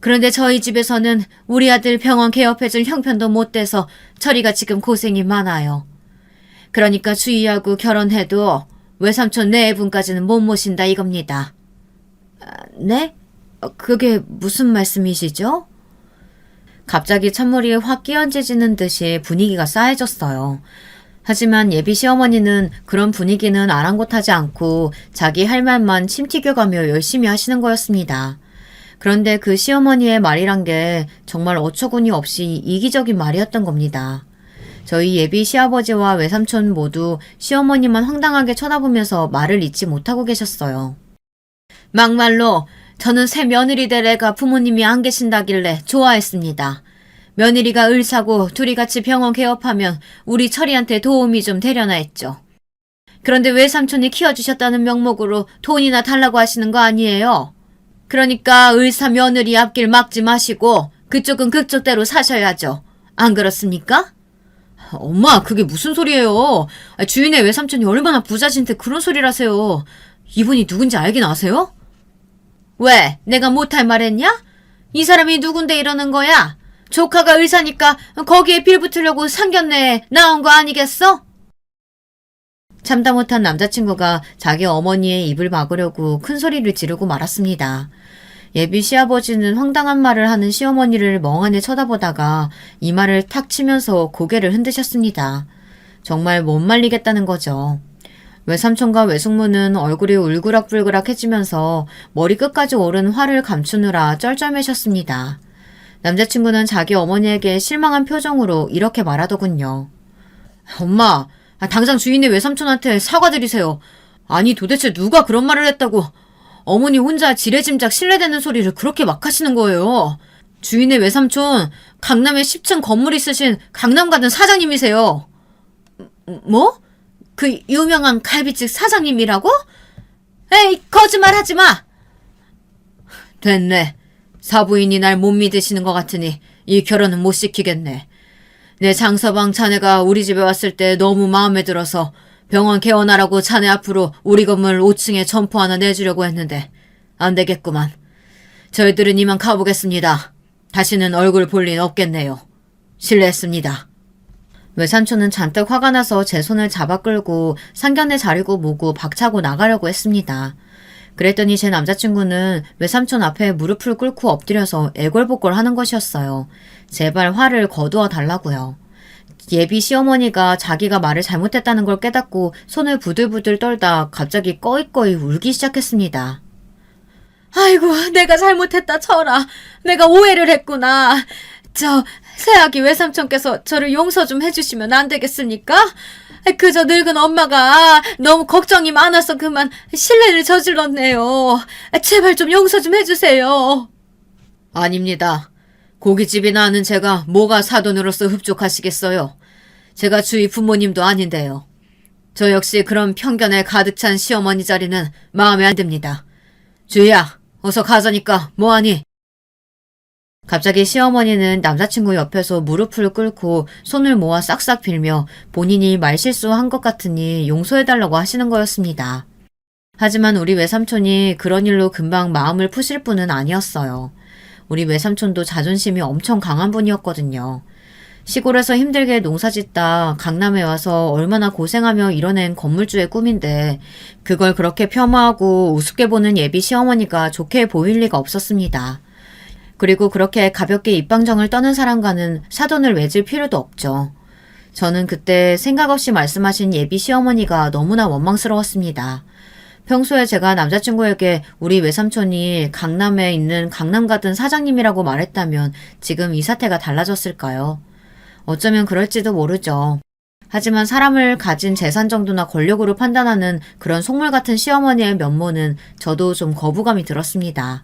그런데 저희 집에서는 우리 아들 병원 개업해줄 형편도 못 돼서 철이가 지금 고생이 많아요. 그러니까 주희하고 결혼해도 외삼촌 내분까지는 못 모신다 이겁니다. 네? 그게 무슨 말씀이시죠? 갑자기 찬물이 확 끼얹어지는 듯이 분위기가 싸해졌어요. 하지만 예비 시어머니는 그런 분위기는 아랑곳하지 않고 자기 할 말만 침 튀겨가며 열심히 하시는 거였습니다. 그런데 그 시어머니의 말이란 게 정말 어처구니 없이 이기적인 말이었던 겁니다. 저희 예비 시아버지와 외삼촌 모두 시어머니만 황당하게 쳐다보면서 말을 잇지 못하고 계셨어요. 막말로 저는 새 며느리 될 애가 부모님이 안 계신다길래 좋아했습니다. 며느리가 의사고 둘이 같이 병원 개업하면 우리 철이한테 도움이 좀 되려나 했죠. 그런데 외삼촌이 키워주셨다는 명목으로 돈이나 달라고 하시는 거 아니에요? 그러니까 의사 며느리 앞길 막지 마시고 그쪽은 그쪽대로 사셔야죠. 안 그렇습니까? 엄마, 그게 무슨 소리예요? 주인의 외삼촌이 얼마나 부자신데 그런 소리를 하세요. 이분이 누군지 알긴 아세요? 왜? 내가 못할 말 했냐? 이 사람이 누군데 이러는 거야? 조카가 의사니까 거기에 빌붙으려고 상견례에 나온 거 아니겠어? 참다 못한 남자친구가 자기 어머니의 입을 막으려고 큰 소리를 지르고 말았습니다. 예비 시아버지는 황당한 말을 하는 시어머니를 멍하니 쳐다보다가 이마를 탁 치면서 고개를 흔드셨습니다. 정말 못 말리겠다는 거죠. 외삼촌과 외숙모는 얼굴이 울그락불그락해지면서 머리 끝까지 오른 화를 감추느라 쩔쩔매셨습니다. 남자친구는 자기 어머니에게 실망한 표정으로 이렇게 말하더군요. 엄마, 당장 주인의 외삼촌한테 사과드리세요. 아니 도대체 누가 그런 말을 했다고 어머니 혼자 지레짐작 실례되는 소리를 그렇게 막 하시는 거예요. 주인의 외삼촌 강남에 10층 건물 있으신 강남가든 사장님이세요. 뭐? 그 유명한 갈비집 사장님이라고? 에이, 거짓말하지 마. 됐네. 사부인이 날 못 믿으시는 것 같으니 이 결혼은 못 시키겠네. 내 장서방 자네가 우리 집에 왔을 때 너무 마음에 들어서 병원 개원하라고 자네 앞으로 우리 건물 5층에 점포 하나 내주려고 했는데 안 되겠구만. 저희들은 이만 가보겠습니다. 다시는 얼굴 볼 일 없겠네요. 실례했습니다. 외삼촌은 잔뜩 화가 나서 제 손을 잡아 끌고 상견례 자리고 뭐고 박차고 나가려고 했습니다. 그랬더니 제 남자친구는 외삼촌 앞에 무릎을 꿇고 엎드려서 애걸복걸 하는 것이었어요. 제발 화를 거두어 달라고요. 예비 시어머니가 자기가 말을 잘못했다는 걸 깨닫고 손을 부들부들 떨다 갑자기 꺼이꺼이 울기 시작했습니다. 아이고, 내가 잘못했다 쳐라. 내가 오해를 했구나. 새아기 외삼촌께서 저를 용서 좀 해주시면 안 되겠습니까? 그저 늙은 엄마가 너무 걱정이 많아서 그만 실례를 저질렀네요. 제발 좀 용서 좀 해주세요. 아닙니다. 고깃집이나 하는 제가 뭐가 사돈으로서 흡족하시겠어요. 제가 주위 부모님도 아닌데요. 저 역시 그런 편견에 가득 찬 시어머니 자리는 마음에 안 듭니다. 주희야, 어서 가자니까 뭐하니? 갑자기 시어머니는 남자친구 옆에서 무릎을 꿇고 손을 모아 싹싹 빌며 본인이 말실수한 것 같으니 용서해달라고 하시는 거였습니다. 하지만 우리 외삼촌이 그런 일로 금방 마음을 푸실 분은 아니었어요. 우리 외삼촌도 자존심이 엄청 강한 분이었거든요. 시골에서 힘들게 농사짓다 강남에 와서 얼마나 고생하며 이뤄낸 건물주의 꿈인데 그걸 그렇게 폄하하고 우습게 보는 예비 시어머니가 좋게 보일 리가 없었습니다. 그리고 그렇게 가볍게 입방정을 떠는 사람과는 사돈을 맺을 필요도 없죠. 저는 그때 생각 없이 말씀하신 예비 시어머니가 너무나 원망스러웠습니다. 평소에 제가 남자친구에게 우리 외삼촌이 강남에 있는 강남가든 사장님이라고 말했다면 지금 이 사태가 달라졌을까요? 어쩌면 그럴지도 모르죠. 하지만 사람을 가진 재산 정도나 권력으로 판단하는 그런 속물 같은 시어머니의 면모는 저도 좀 거부감이 들었습니다.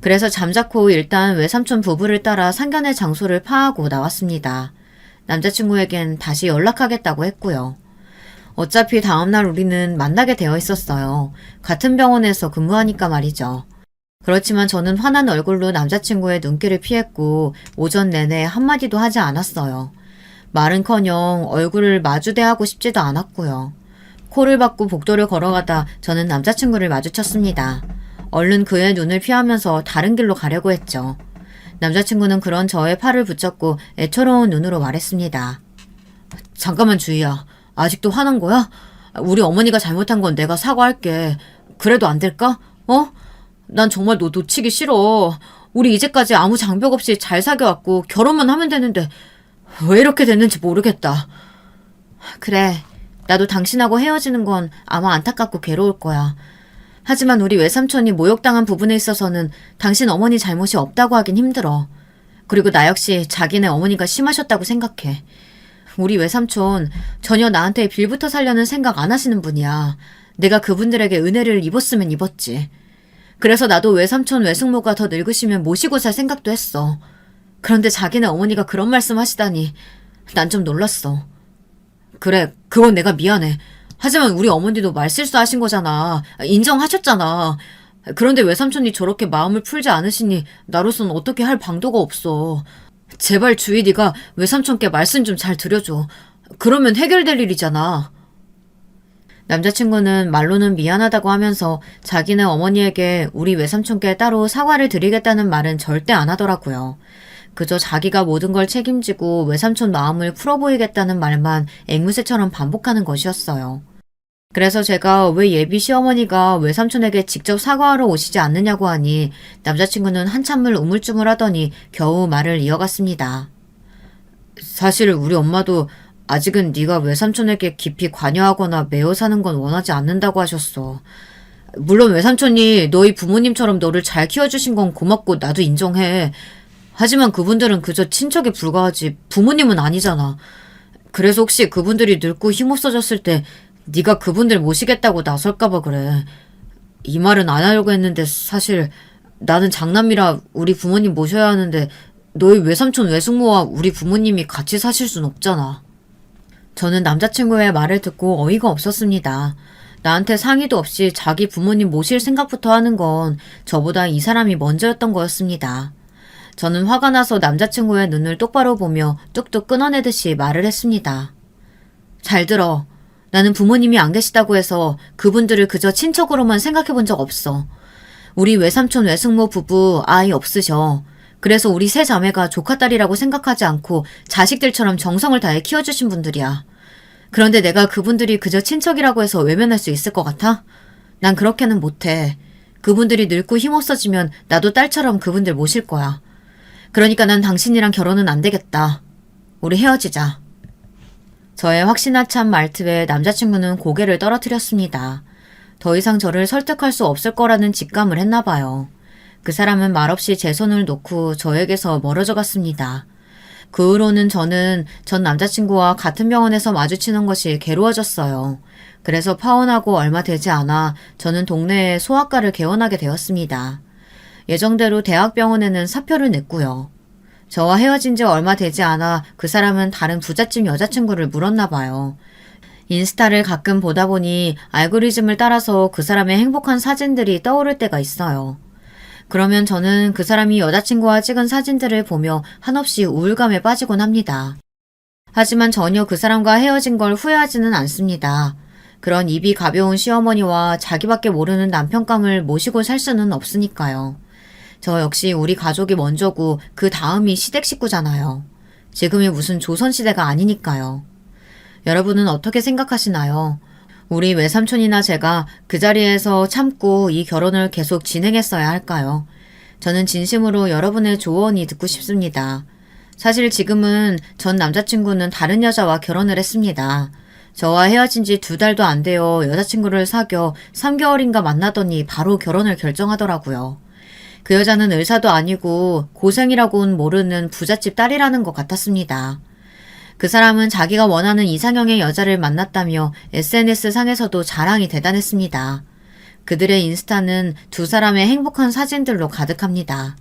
그래서 잠자코 일단 외삼촌 부부를 따라 상견례 장소를 파하고 나왔습니다. 남자친구에겐 다시 연락하겠다고 했고요. 어차피 다음날 우리는 만나게 되어 있었어요. 같은 병원에서 근무하니까 말이죠. 그렇지만 저는 화난 얼굴로 남자친구의 눈길을 피했고 오전 내내 한마디도 하지 않았어요. 말은커녕 얼굴을 마주대하고 싶지도 않았고요. 코를 박고 복도를 걸어가다 저는 남자친구를 마주쳤습니다. 얼른 그의 눈을 피하면서 다른 길로 가려고 했죠. 남자친구는 그런 저의 팔을 붙잡고 애처로운 눈으로 말했습니다. 잠깐만 주희야. 아직도 화난 거야? 우리 어머니가 잘못한 건 내가 사과할게. 그래도 안 될까? 난 정말 너 놓치기 싫어. 우리 이제까지 아무 장벽 없이 잘 사귀어왔고 결혼만 하면 되는데 왜 이렇게 됐는지 모르겠다. 그래. 나도 당신하고 헤어지는 건 아마 안타깝고 괴로울 거야. 하지만 우리 외삼촌이 모욕당한 부분에 있어서는 당신 어머니 잘못이 없다고 하긴 힘들어. 그리고 나 역시 자기네 어머니가 심하셨다고 생각해. 우리 외삼촌 전혀 나한테 빌부터 살려는 생각 안 하시는 분이야. 내가 그분들에게 은혜를 입었으면 입었지. 그래서 나도 외삼촌 외숙모가 더 늙으시면 모시고 살 생각도 했어. 그런데 자기네 어머니가 그런 말씀 하시다니 난 좀 놀랐어. 그래, 그건 내가 미안해. 하지만 우리 어머니도 말실수하신 거잖아. 인정하셨잖아. 그런데 외삼촌이 저렇게 마음을 풀지 않으시니 나로선 어떻게 할 방도가 없어. 제발 주희 네가 외삼촌께 말씀 좀 잘 드려줘. 그러면 해결될 일이잖아. 남자친구는 말로는 미안하다고 하면서 자기네 어머니에게 우리 외삼촌께 따로 사과를 드리겠다는 말은 절대 안 하더라고요. 그저 자기가 모든 걸 책임지고 외삼촌 마음을 풀어보이겠다는 말만 앵무새처럼 반복하는 것이었어요. 그래서 제가 왜 예비 시어머니가 외삼촌에게 직접 사과하러 오시지 않느냐고 하니 남자친구는 한참을 우물쭈물하더니 겨우 말을 이어갔습니다. 사실 우리 엄마도 아직은 네가 외삼촌에게 깊이 관여하거나 매여 사는 건 원하지 않는다고 하셨어. 물론 외삼촌이 너희 부모님처럼 너를 잘 키워주신 건 고맙고 나도 인정해. 하지만 그분들은 그저 친척에 불과하지 부모님은 아니잖아. 그래서 혹시 그분들이 늙고 힘없어졌을 때 네가 그분들 모시겠다고 나설까봐 그래. 이 말은 안 하려고 했는데 사실 나는 장남이라 우리 부모님 모셔야 하는데 너희 외삼촌 외숙모와 우리 부모님이 같이 사실 순 없잖아. 저는 남자친구의 말을 듣고 어이가 없었습니다. 나한테 상의도 없이 자기 부모님 모실 생각부터 하는 건 저보다 이 사람이 먼저였던 거였습니다. 저는 화가 나서 남자친구의 눈을 똑바로 보며 뚝뚝 끊어내듯이 말을 했습니다. 잘 들어. 나는 부모님이 안 계시다고 해서 그분들을 그저 친척으로만 생각해 본 적 없어. 우리 외삼촌 외숙모 부부 아이 없으셔. 그래서 우리 세 자매가 조카딸이라고 생각하지 않고 자식들처럼 정성을 다해 키워주신 분들이야. 그런데 내가 그분들이 그저 친척이라고 해서 외면할 수 있을 것 같아? 난 그렇게는 못해. 그분들이 늙고 힘없어지면 나도 딸처럼 그분들 모실 거야. 그러니까 난 당신이랑 결혼은 안 되겠다. 우리 헤어지자. 저의 확신하찬 말투에 남자친구는 고개를 떨어뜨렸습니다. 더 이상 저를 설득할 수 없을 거라는 직감을 했나 봐요. 그 사람은 말없이 제 손을 놓고 저에게서 멀어져 갔습니다. 그 후로는 저는 전 남자친구와 같은 병원에서 마주치는 것이 괴로워졌어요. 그래서 파혼하고 얼마 되지 않아 저는 동네에 소아과를 개원하게 되었습니다. 예정대로 대학병원에는 사표를 냈고요. 저와 헤어진 지 얼마 되지 않아 그 사람은 다른 부잣집 여자친구를 물었나 봐요. 인스타를 가끔 보다 보니 알고리즘을 따라서 그 사람의 행복한 사진들이 떠오를 때가 있어요. 그러면 저는 그 사람이 여자친구와 찍은 사진들을 보며 한없이 우울감에 빠지곤 합니다. 하지만 전혀 그 사람과 헤어진 걸 후회하지는 않습니다. 그런 입이 가벼운 시어머니와 자기밖에 모르는 남편감을 모시고 살 수는 없으니까요. 저 역시 우리 가족이 먼저고 그 다음이 시댁 식구잖아요. 지금이 무슨 조선시대가 아니니까요. 여러분은 어떻게 생각하시나요? 우리 외삼촌이나 제가 그 자리에서 참고 이 결혼을 계속 진행했어야 할까요? 저는 진심으로 여러분의 조언이 듣고 싶습니다. 사실 지금은 전 남자친구는 다른 여자와 결혼을 했습니다. 저와 헤어진 지 2달도 안 되어 여자친구를 사귀어 3개월인가 만나더니 바로 결혼을 결정하더라고요. 그 여자는 의사도 아니고 고생이라고는 모르는 부잣집 딸이라는 것 같았습니다. 그 사람은 자기가 원하는 이상형의 여자를 만났다며 SNS 상에서도 자랑이 대단했습니다. 그들의 인스타는 두 사람의 행복한 사진들로 가득합니다.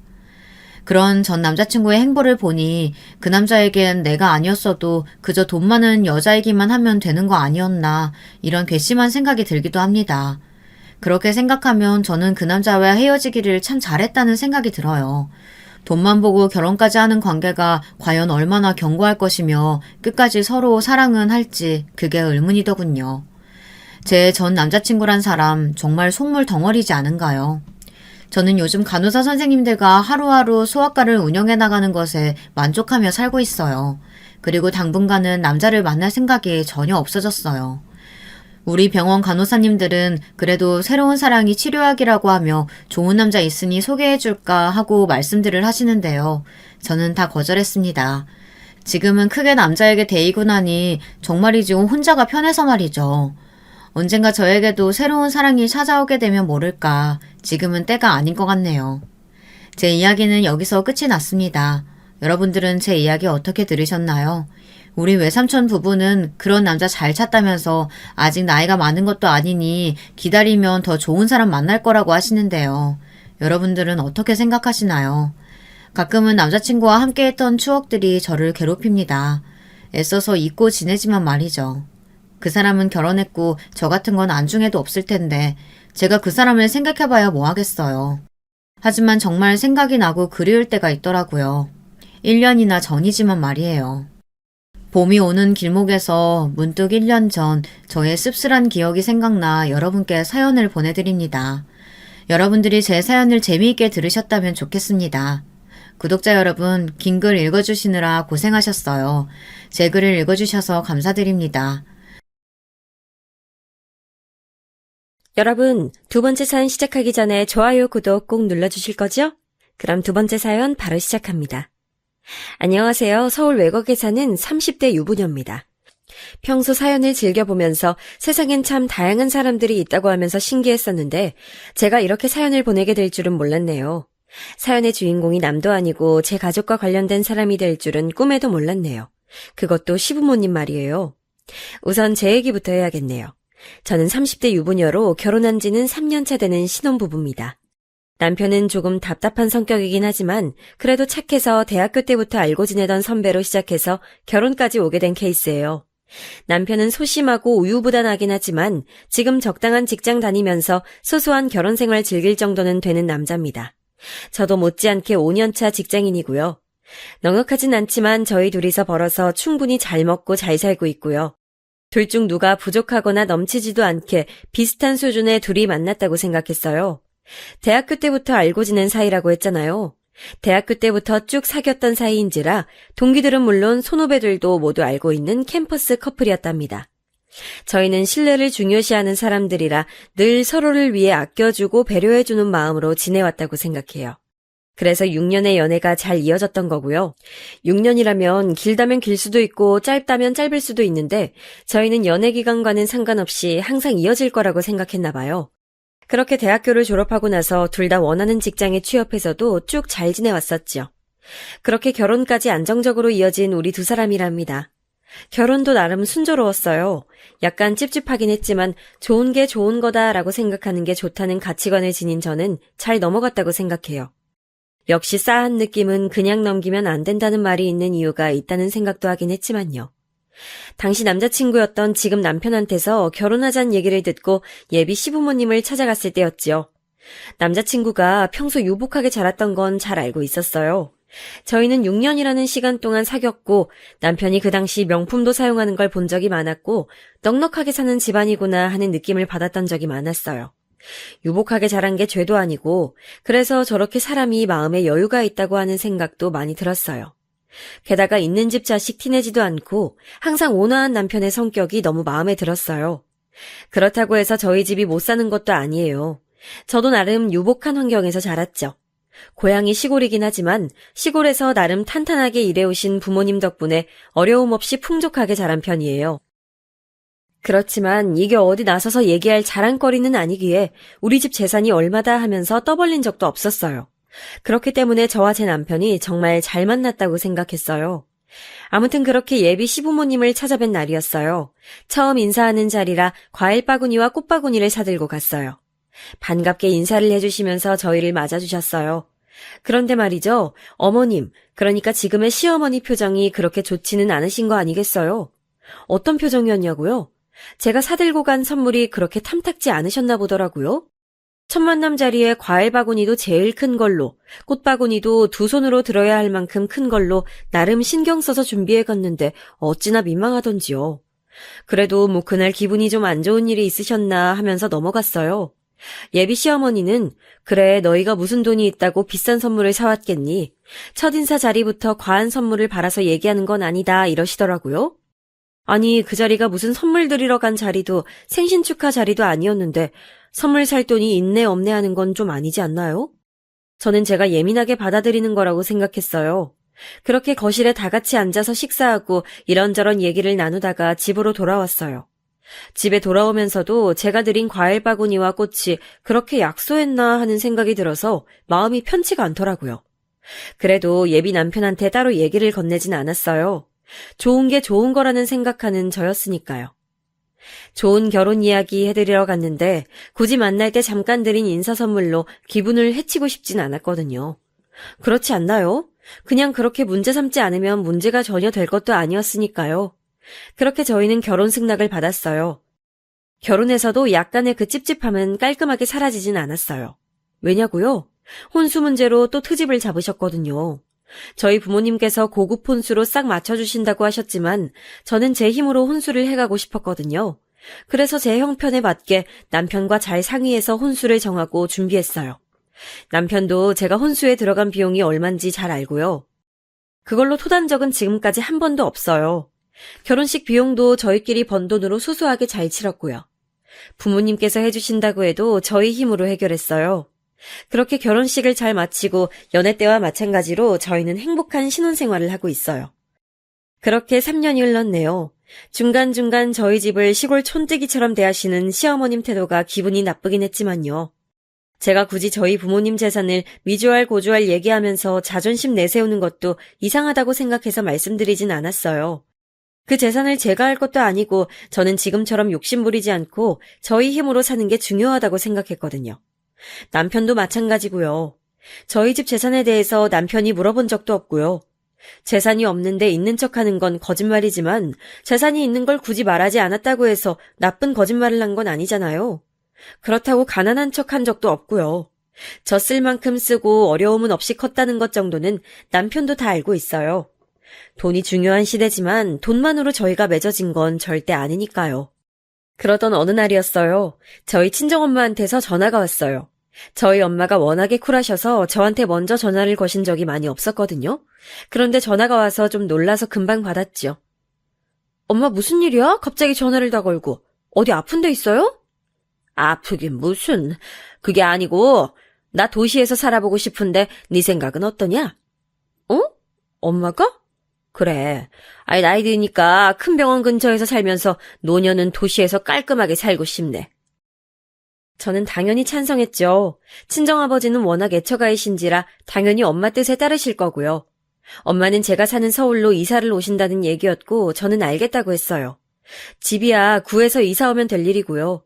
그런 전 남자친구의 행보를 보니 그 남자에겐 내가 아니었어도 그저 돈 많은 여자이기만 하면 되는 거 아니었나 이런 괘씸한 생각이 들기도 합니다. 그렇게 생각하면 저는 그 남자와 헤어지기를 참 잘했다는 생각이 들어요. 돈만 보고 결혼까지 하는 관계가 과연 얼마나 견고할 것이며 끝까지 서로 사랑은 할지 그게 의문이더군요. 제 전 남자친구란 사람 정말 속물 덩어리지 않은가요? 저는 요즘 간호사 선생님들과 하루하루 소아과를 운영해 나가는 것에 만족하며 살고 있어요. 그리고 당분간은 남자를 만날 생각이 전혀 없어졌어요. 우리 병원 간호사님들은 그래도 새로운 사랑이 치료약이라고 하며 좋은 남자 있으니 소개해줄까 하고 말씀들을 하시는데요. 저는 다 거절했습니다. 지금은 크게 남자에게 데이고 나니 정말이지 혼자가 편해서 말이죠. 언젠가 저에게도 새로운 사랑이 찾아오게 되면 모를까. 지금은 때가 아닌 것 같네요. 제 이야기는 여기서 끝이 났습니다. 여러분들은 제 이야기 어떻게 들으셨나요? 우리 외삼촌 부부는 그런 남자 잘 찾다면서 아직 나이가 많은 것도 아니니 기다리면 더 좋은 사람 만날 거라고 하시는데요. 여러분들은 어떻게 생각하시나요? 가끔은 남자친구와 함께했던 추억들이 저를 괴롭힙니다. 애써서 잊고 지내지만 말이죠. 그 사람은 결혼했고 저 같은 건 안중에도 없을 텐데 제가 그 사람을 생각해봐야 뭐 하겠어요. 하지만 정말 생각이 나고 그리울 때가 있더라고요. 1년이나 전이지만 말이에요. 봄이 오는 길목에서 문득 1년 전 저의 씁쓸한 기억이 생각나 여러분께 사연을 보내드립니다. 여러분들이 제 사연을 재미있게 들으셨다면 좋겠습니다. 구독자 여러분, 긴 글 읽어주시느라 고생하셨어요. 제 글을 읽어주셔서 감사드립니다. 여러분, 두 번째 사연 시작하기 전에 좋아요, 구독 꼭 눌러주실 거죠? 그럼 두 번째 사연 바로 시작합니다. 안녕하세요. 서울 외곽에 사는 30대 유부녀입니다. 평소 사연을 즐겨보면서 세상엔 참 다양한 사람들이 있다고 하면서 신기했었는데 제가 이렇게 사연을 보내게 될 줄은 몰랐네요. 사연의 주인공이 남도 아니고 제 가족과 관련된 사람이 될 줄은 꿈에도 몰랐네요. 그것도 시부모님 말이에요. 우선 제 얘기부터 해야겠네요. 저는 30대 유부녀로 결혼한 지는 3년차 되는 신혼부부입니다. 남편은 조금 답답한 성격이긴 하지만 그래도 착해서 대학교 때부터 알고 지내던 선배로 시작해서 결혼까지 오게 된 케이스예요. 남편은 소심하고 우유부단하긴 하지만 지금 적당한 직장 다니면서 소소한 결혼 생활 즐길 정도는 되는 남자입니다. 저도 못지않게 5년차 직장인이고요. 넉넉하진 않지만 저희 둘이서 벌어서 충분히 잘 먹고 잘 살고 있고요. 둘 중 누가 부족하거나 넘치지도 않게 비슷한 수준의 둘이 만났다고 생각했어요. 대학교 때부터 알고 지낸 사이라고 했잖아요. 대학교 때부터 쭉 사귀었던 사이인지라 동기들은 물론 선후배들도 모두 알고 있는 캠퍼스 커플이었답니다. 저희는 신뢰를 중요시하는 사람들이라 늘 서로를 위해 아껴주고 배려해주는 마음으로 지내왔다고 생각해요. 그래서 6년의 연애가 잘 이어졌던 거고요. 6년이라면 길다면 길 수도 있고 짧다면 짧을 수도 있는데 저희는 연애 기간과는 상관없이 항상 이어질 거라고 생각했나 봐요. 그렇게 대학교를 졸업하고 나서 둘 다 원하는 직장에 취업해서도 쭉 잘 지내왔었죠. 그렇게 결혼까지 안정적으로 이어진 우리 두 사람이랍니다. 결혼도 나름 순조로웠어요. 약간 찝찝하긴 했지만 좋은 게 좋은 거다라고 생각하는 게 좋다는 가치관을 지닌 저는 잘 넘어갔다고 생각해요. 역시 싸한 느낌은 그냥 넘기면 안 된다는 말이 있는 이유가 있다는 생각도 하긴 했지만요. 당시 남자친구였던 지금 남편한테서 결혼하자는 얘기를 듣고 예비 시부모님을 찾아갔을 때였지요. 남자친구가 평소 유복하게 자랐던 건 잘 알고 있었어요. 저희는 6년이라는 시간 동안 사귀었고 남편이 그 당시 명품도 사용하는 걸 본 적이 많았고 넉넉하게 사는 집안이구나 하는 느낌을 받았던 적이 많았어요. 유복하게 자란 게 죄도 아니고 그래서 저렇게 사람이 마음에 여유가 있다고 하는 생각도 많이 들었어요. 게다가 있는 집 자식 티내지도 않고 항상 온화한 남편의 성격이 너무 마음에 들었어요. 그렇다고 해서 저희 집이 못 사는 것도 아니에요. 저도 나름 유복한 환경에서 자랐죠. 고향이 시골이긴 하지만 시골에서 나름 탄탄하게 일해오신 부모님 덕분에 어려움 없이 풍족하게 자란 편이에요. 그렇지만 이게 어디 나서서 얘기할 자랑거리는 아니기에 우리 집 재산이 얼마다 하면서 떠벌린 적도 없었어요. 그렇기 때문에 저와 제 남편이 정말 잘 만났다고 생각했어요. 아무튼 그렇게 예비 시부모님을 찾아뵌 날이었어요. 처음 인사하는 자리라 과일 바구니와 꽃 바구니를 사들고 갔어요. 반갑게 인사를 해주시면서 저희를 맞아주셨어요. 그런데 말이죠. 어머님, 그러니까 지금의 시어머니 표정이 그렇게 좋지는 않으신 거 아니겠어요? 어떤 표정이었냐고요? 제가 사들고 간 선물이 그렇게 탐탁지 않으셨나 보더라고요. 첫 만남 자리에 과일 바구니도 제일 큰 걸로, 꽃 바구니도 두 손으로 들어야 할 만큼 큰 걸로 나름 신경 써서 준비해 갔는데 어찌나 민망하던지요. 그래도 뭐 그날 기분이 좀 안 좋은 일이 있으셨나 하면서 넘어갔어요. 예비 시어머니는 그래 너희가 무슨 돈이 있다고 비싼 선물을 사왔겠니? 첫인사 자리부터 과한 선물을 바라서 얘기하는 건 아니다 이러시더라고요. 아니 그 자리가 무슨 선물 드리러 간 자리도 생신 축하 자리도 아니었는데 선물 살 돈이 있네 없네 하는 건 좀 아니지 않나요? 저는 제가 예민하게 받아들이는 거라고 생각했어요. 그렇게 거실에 다 같이 앉아서 식사하고 이런저런 얘기를 나누다가 집으로 돌아왔어요. 집에 돌아오면서도 제가 드린 과일 바구니와 꽃이 그렇게 약소했나 하는 생각이 들어서 마음이 편치가 않더라고요. 그래도 예비 남편한테 따로 얘기를 건네진 않았어요. 좋은 게 좋은 거라는 생각하는 저였으니까요. 좋은 결혼 이야기 해드리러 갔는데 굳이 만날 때 잠깐 드린 인사 선물로 기분을 해치고 싶진 않았거든요. 그렇지 않나요? 그냥 그렇게 문제 삼지 않으면 문제가 전혀 될 것도 아니었으니까요. 그렇게 저희는 결혼 승낙을 받았어요. 결혼해서도 약간의 그 찝찝함은 깔끔하게 사라지진 않았어요. 왜냐고요? 혼수 문제로 또 트집을 잡으셨거든요. 저희 부모님께서 고급 혼수로 싹 맞춰주신다고 하셨지만 저는 제 힘으로 혼수를 해가고 싶었거든요. 그래서 제 형편에 맞게 남편과 잘 상의해서 혼수를 정하고 준비했어요. 남편도 제가 혼수에 들어간 비용이 얼만지 잘 알고요. 그걸로 토단 적은 지금까지 한 번도 없어요. 결혼식 비용도 저희끼리 번 돈으로 소소하게 잘 치렀고요. 부모님께서 해주신다고 해도 저희 힘으로 해결했어요. 그렇게 결혼식을 잘 마치고 연애 때와 마찬가지로 저희는 행복한 신혼생활을 하고 있어요. 그렇게 3년이 흘렀네요. 중간중간 저희 집을 시골 촌뜨기처럼 대하시는 시어머님 태도가 기분이 나쁘긴 했지만요. 제가 굳이 저희 부모님 재산을 미주알 고주알 얘기하면서 자존심 내세우는 것도 이상하다고 생각해서 말씀드리진 않았어요. 그 재산을 제가 할 것도 아니고 저는 지금처럼 욕심부리지 않고 저희 힘으로 사는 게 중요하다고 생각했거든요. 남편도 마찬가지고요. 저희 집 재산에 대해서 남편이 물어본 적도 없고요. 재산이 없는데 있는 척하는 건 거짓말이지만 재산이 있는 걸 굳이 말하지 않았다고 해서 나쁜 거짓말을 한 건 아니잖아요. 그렇다고 가난한 척한 적도 없고요. 저 쓸 만큼 쓰고 어려움은 없이 컸다는 것 정도는 남편도 다 알고 있어요. 돈이 중요한 시대지만 돈만으로 저희가 맺어진 건 절대 아니니까요. 그러던 어느 날이었어요. 저희 친정엄마한테서 전화가 왔어요. 저희 엄마가 워낙에 쿨하셔서 저한테 먼저 전화를 거신 적이 많이 없었거든요. 그런데 전화가 와서 좀 놀라서 금방 받았죠. 엄마 무슨 일이야? 갑자기 전화를 다 걸고. 어디 아픈 데 있어요? 아프긴 무슨. 그게 아니고 나 도시에서 살아보고 싶은데 네 생각은 어떠냐? 어? 엄마가? 그래. 아이 나이 드니까 큰 병원 근처에서 살면서 노년은 도시에서 깔끔하게 살고 싶네. 저는 당연히 찬성했죠. 친정아버지는 워낙 애처가이신지라 당연히 엄마 뜻에 따르실 거고요. 엄마는 제가 사는 서울로 이사를 오신다는 얘기였고 저는 알겠다고 했어요. 집이야 구해서 이사 오면 될 일이고요.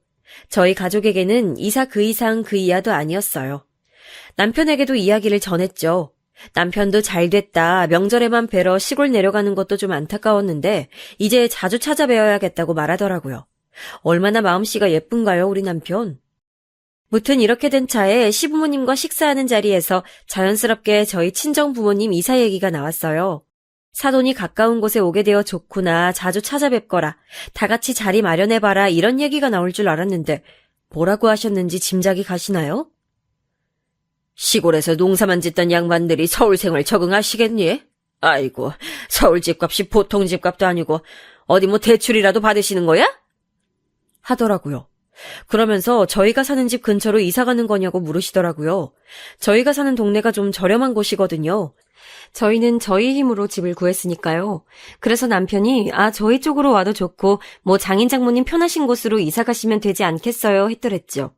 저희 가족에게는 이사 그 이상 그 이하도 아니었어요. 남편에게도 이야기를 전했죠. 남편도 잘 됐다, 명절에만 뵈러 시골 내려가는 것도 좀 안타까웠는데 이제 자주 찾아뵈어야겠다고 말하더라고요. 얼마나 마음씨가 예쁜가요, 우리 남편? 무튼 이렇게 된 차에 시부모님과 식사하는 자리에서 자연스럽게 저희 친정부모님 이사 얘기가 나왔어요. 사돈이 가까운 곳에 오게 되어 좋구나, 자주 찾아뵙거라, 다 같이 자리 마련해봐라 이런 얘기가 나올 줄 알았는데 뭐라고 하셨는지 짐작이 가시나요? 시골에서 농사만 짓던 양반들이 서울 생활 적응하시겠니? 아이고, 서울 집값이 보통 집값도 아니고 어디 뭐 대출이라도 받으시는 거야? 하더라고요. 그러면서 저희가 사는 집 근처로 이사 가는 거냐고 물으시더라고요. 저희가 사는 동네가 좀 저렴한 곳이거든요. 저희는 저희 힘으로 집을 구했으니까요. 그래서 남편이 저희 쪽으로 와도 좋고 뭐 장인 장모님 편하신 곳으로 이사 가시면 되지 않겠어요 했더랬죠.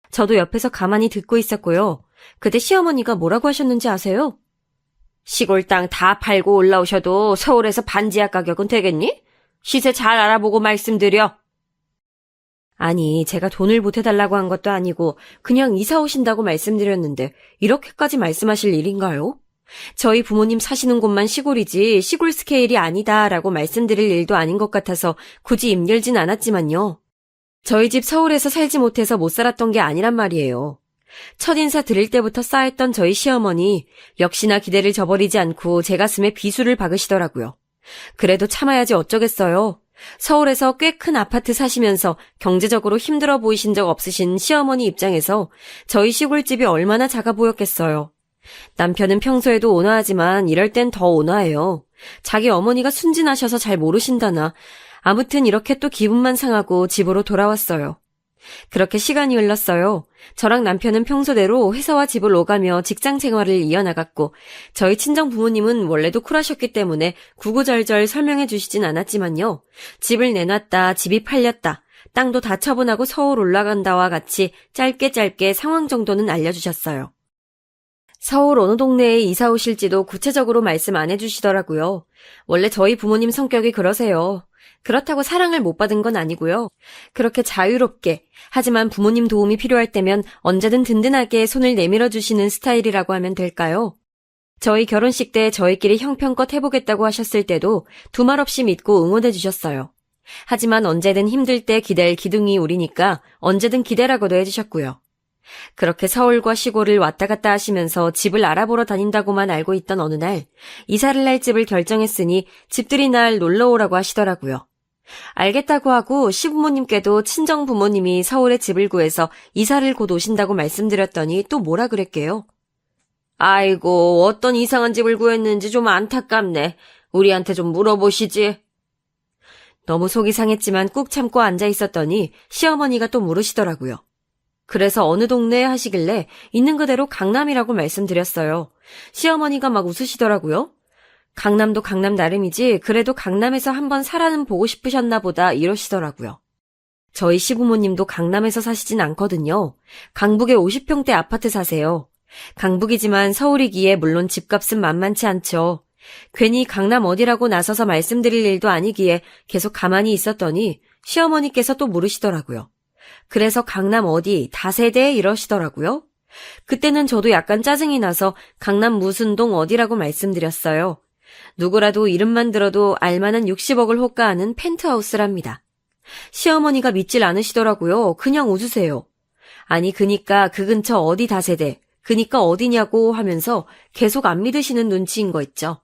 저도 옆에서 가만히 듣고 있었고요. 그때 시어머니가 뭐라고 하셨는지 아세요? 시골 땅 다 팔고 올라오셔도 서울에서 반지하 가격은 되겠니? 시세 잘 알아보고 말씀드려. 아니, 제가 돈을 보태달라고 한 것도 아니고 그냥 이사 오신다고 말씀드렸는데 이렇게까지 말씀하실 일인가요? 저희 부모님 사시는 곳만 시골이지 시골 스케일이 아니다라고 말씀드릴 일도 아닌 것 같아서 굳이 입열진 않았지만요. 저희 집 서울에서 살지 못해서 못 살았던 게 아니란 말이에요. 첫인사 드릴 때부터 쌓였던 저희 시어머니 역시나 기대를 저버리지 않고 제 가슴에 비수를 박으시더라고요. 그래도 참아야지 어쩌겠어요. 서울에서 꽤 큰 아파트 사시면서 경제적으로 힘들어 보이신 적 없으신 시어머니 입장에서 저희 시골집이 얼마나 작아 보였겠어요. 남편은 평소에도 온화하지만 이럴 땐 더 온화해요. 자기 어머니가 순진하셔서 잘 모르신다나. 아무튼 이렇게 또 기분만 상하고 집으로 돌아왔어요. 그렇게 시간이 흘렀어요. 저랑 남편은 평소대로 회사와 집을 오가며 직장 생활을 이어나갔고 저희 친정 부모님은 원래도 쿨하셨기 때문에 구구절절 설명해 주시진 않았지만요. 집을 내놨다, 집이 팔렸다, 땅도 다 처분하고 서울 올라간다와 같이 짧게 상황 정도는 알려주셨어요. 서울 어느 동네에 이사 오실지도 구체적으로 말씀 안 해주시더라고요. 원래 저희 부모님 성격이 그러세요. 그렇다고 사랑을 못 받은 건 아니고요. 그렇게 자유롭게, 하지만 부모님 도움이 필요할 때면 언제든 든든하게 손을 내밀어 주시는 스타일이라고 하면 될까요? 저희 결혼식 때 저희끼리 형편껏 해보겠다고 하셨을 때도 두말 없이 믿고 응원해 주셨어요. 하지만 언제든 힘들 때 기댈 기둥이 우리니까 언제든 기대라고도 해주셨고요. 그렇게 서울과 시골을 왔다 갔다 하시면서 집을 알아보러 다닌다고만 알고 있던 어느 날 이사를 할 집을 결정했으니 집들이 날 놀러오라고 하시더라고요. 알겠다고 하고 시부모님께도 친정 부모님이 서울에 집을 구해서 이사를 곧 오신다고 말씀드렸더니 또 뭐라 그랬게요? 아이고, 어떤 이상한 집을 구했는지 좀 안타깝네. 우리한테 좀 물어보시지. 너무 속이 상했지만 꾹 참고 앉아 있었더니 시어머니가 또 물으시더라고요. 그래서 어느 동네에 하시길래 있는 그대로 강남이라고 말씀드렸어요. 시어머니가 막 웃으시더라고요. 강남도 강남 나름이지 그래도 강남에서 한번 살아는 보고 싶으셨나 보다 이러시더라고요. 저희 시부모님도 강남에서 사시진 않거든요. 강북에 50평대 아파트 사세요. 강북이지만 서울이기에 물론 집값은 만만치 않죠. 괜히 강남 어디라고 나서서 말씀드릴 일도 아니기에 계속 가만히 있었더니 시어머니께서 또 물으시더라고요. 그래서 강남 어디 다세대 이러시더라고요. 그때는 저도 약간 짜증이 나서 강남 무슨 동 어디라고 말씀드렸어요. 누구라도 이름만 들어도 알만한 60억을 호가하는 펜트하우스랍니다. 시어머니가 믿질 않으시더라고요. 그냥 웃으세요. 아니 그니까 그 근처 어디 다세대, 그니까 어디냐고 하면서 계속 안 믿으시는 눈치인 거 있죠.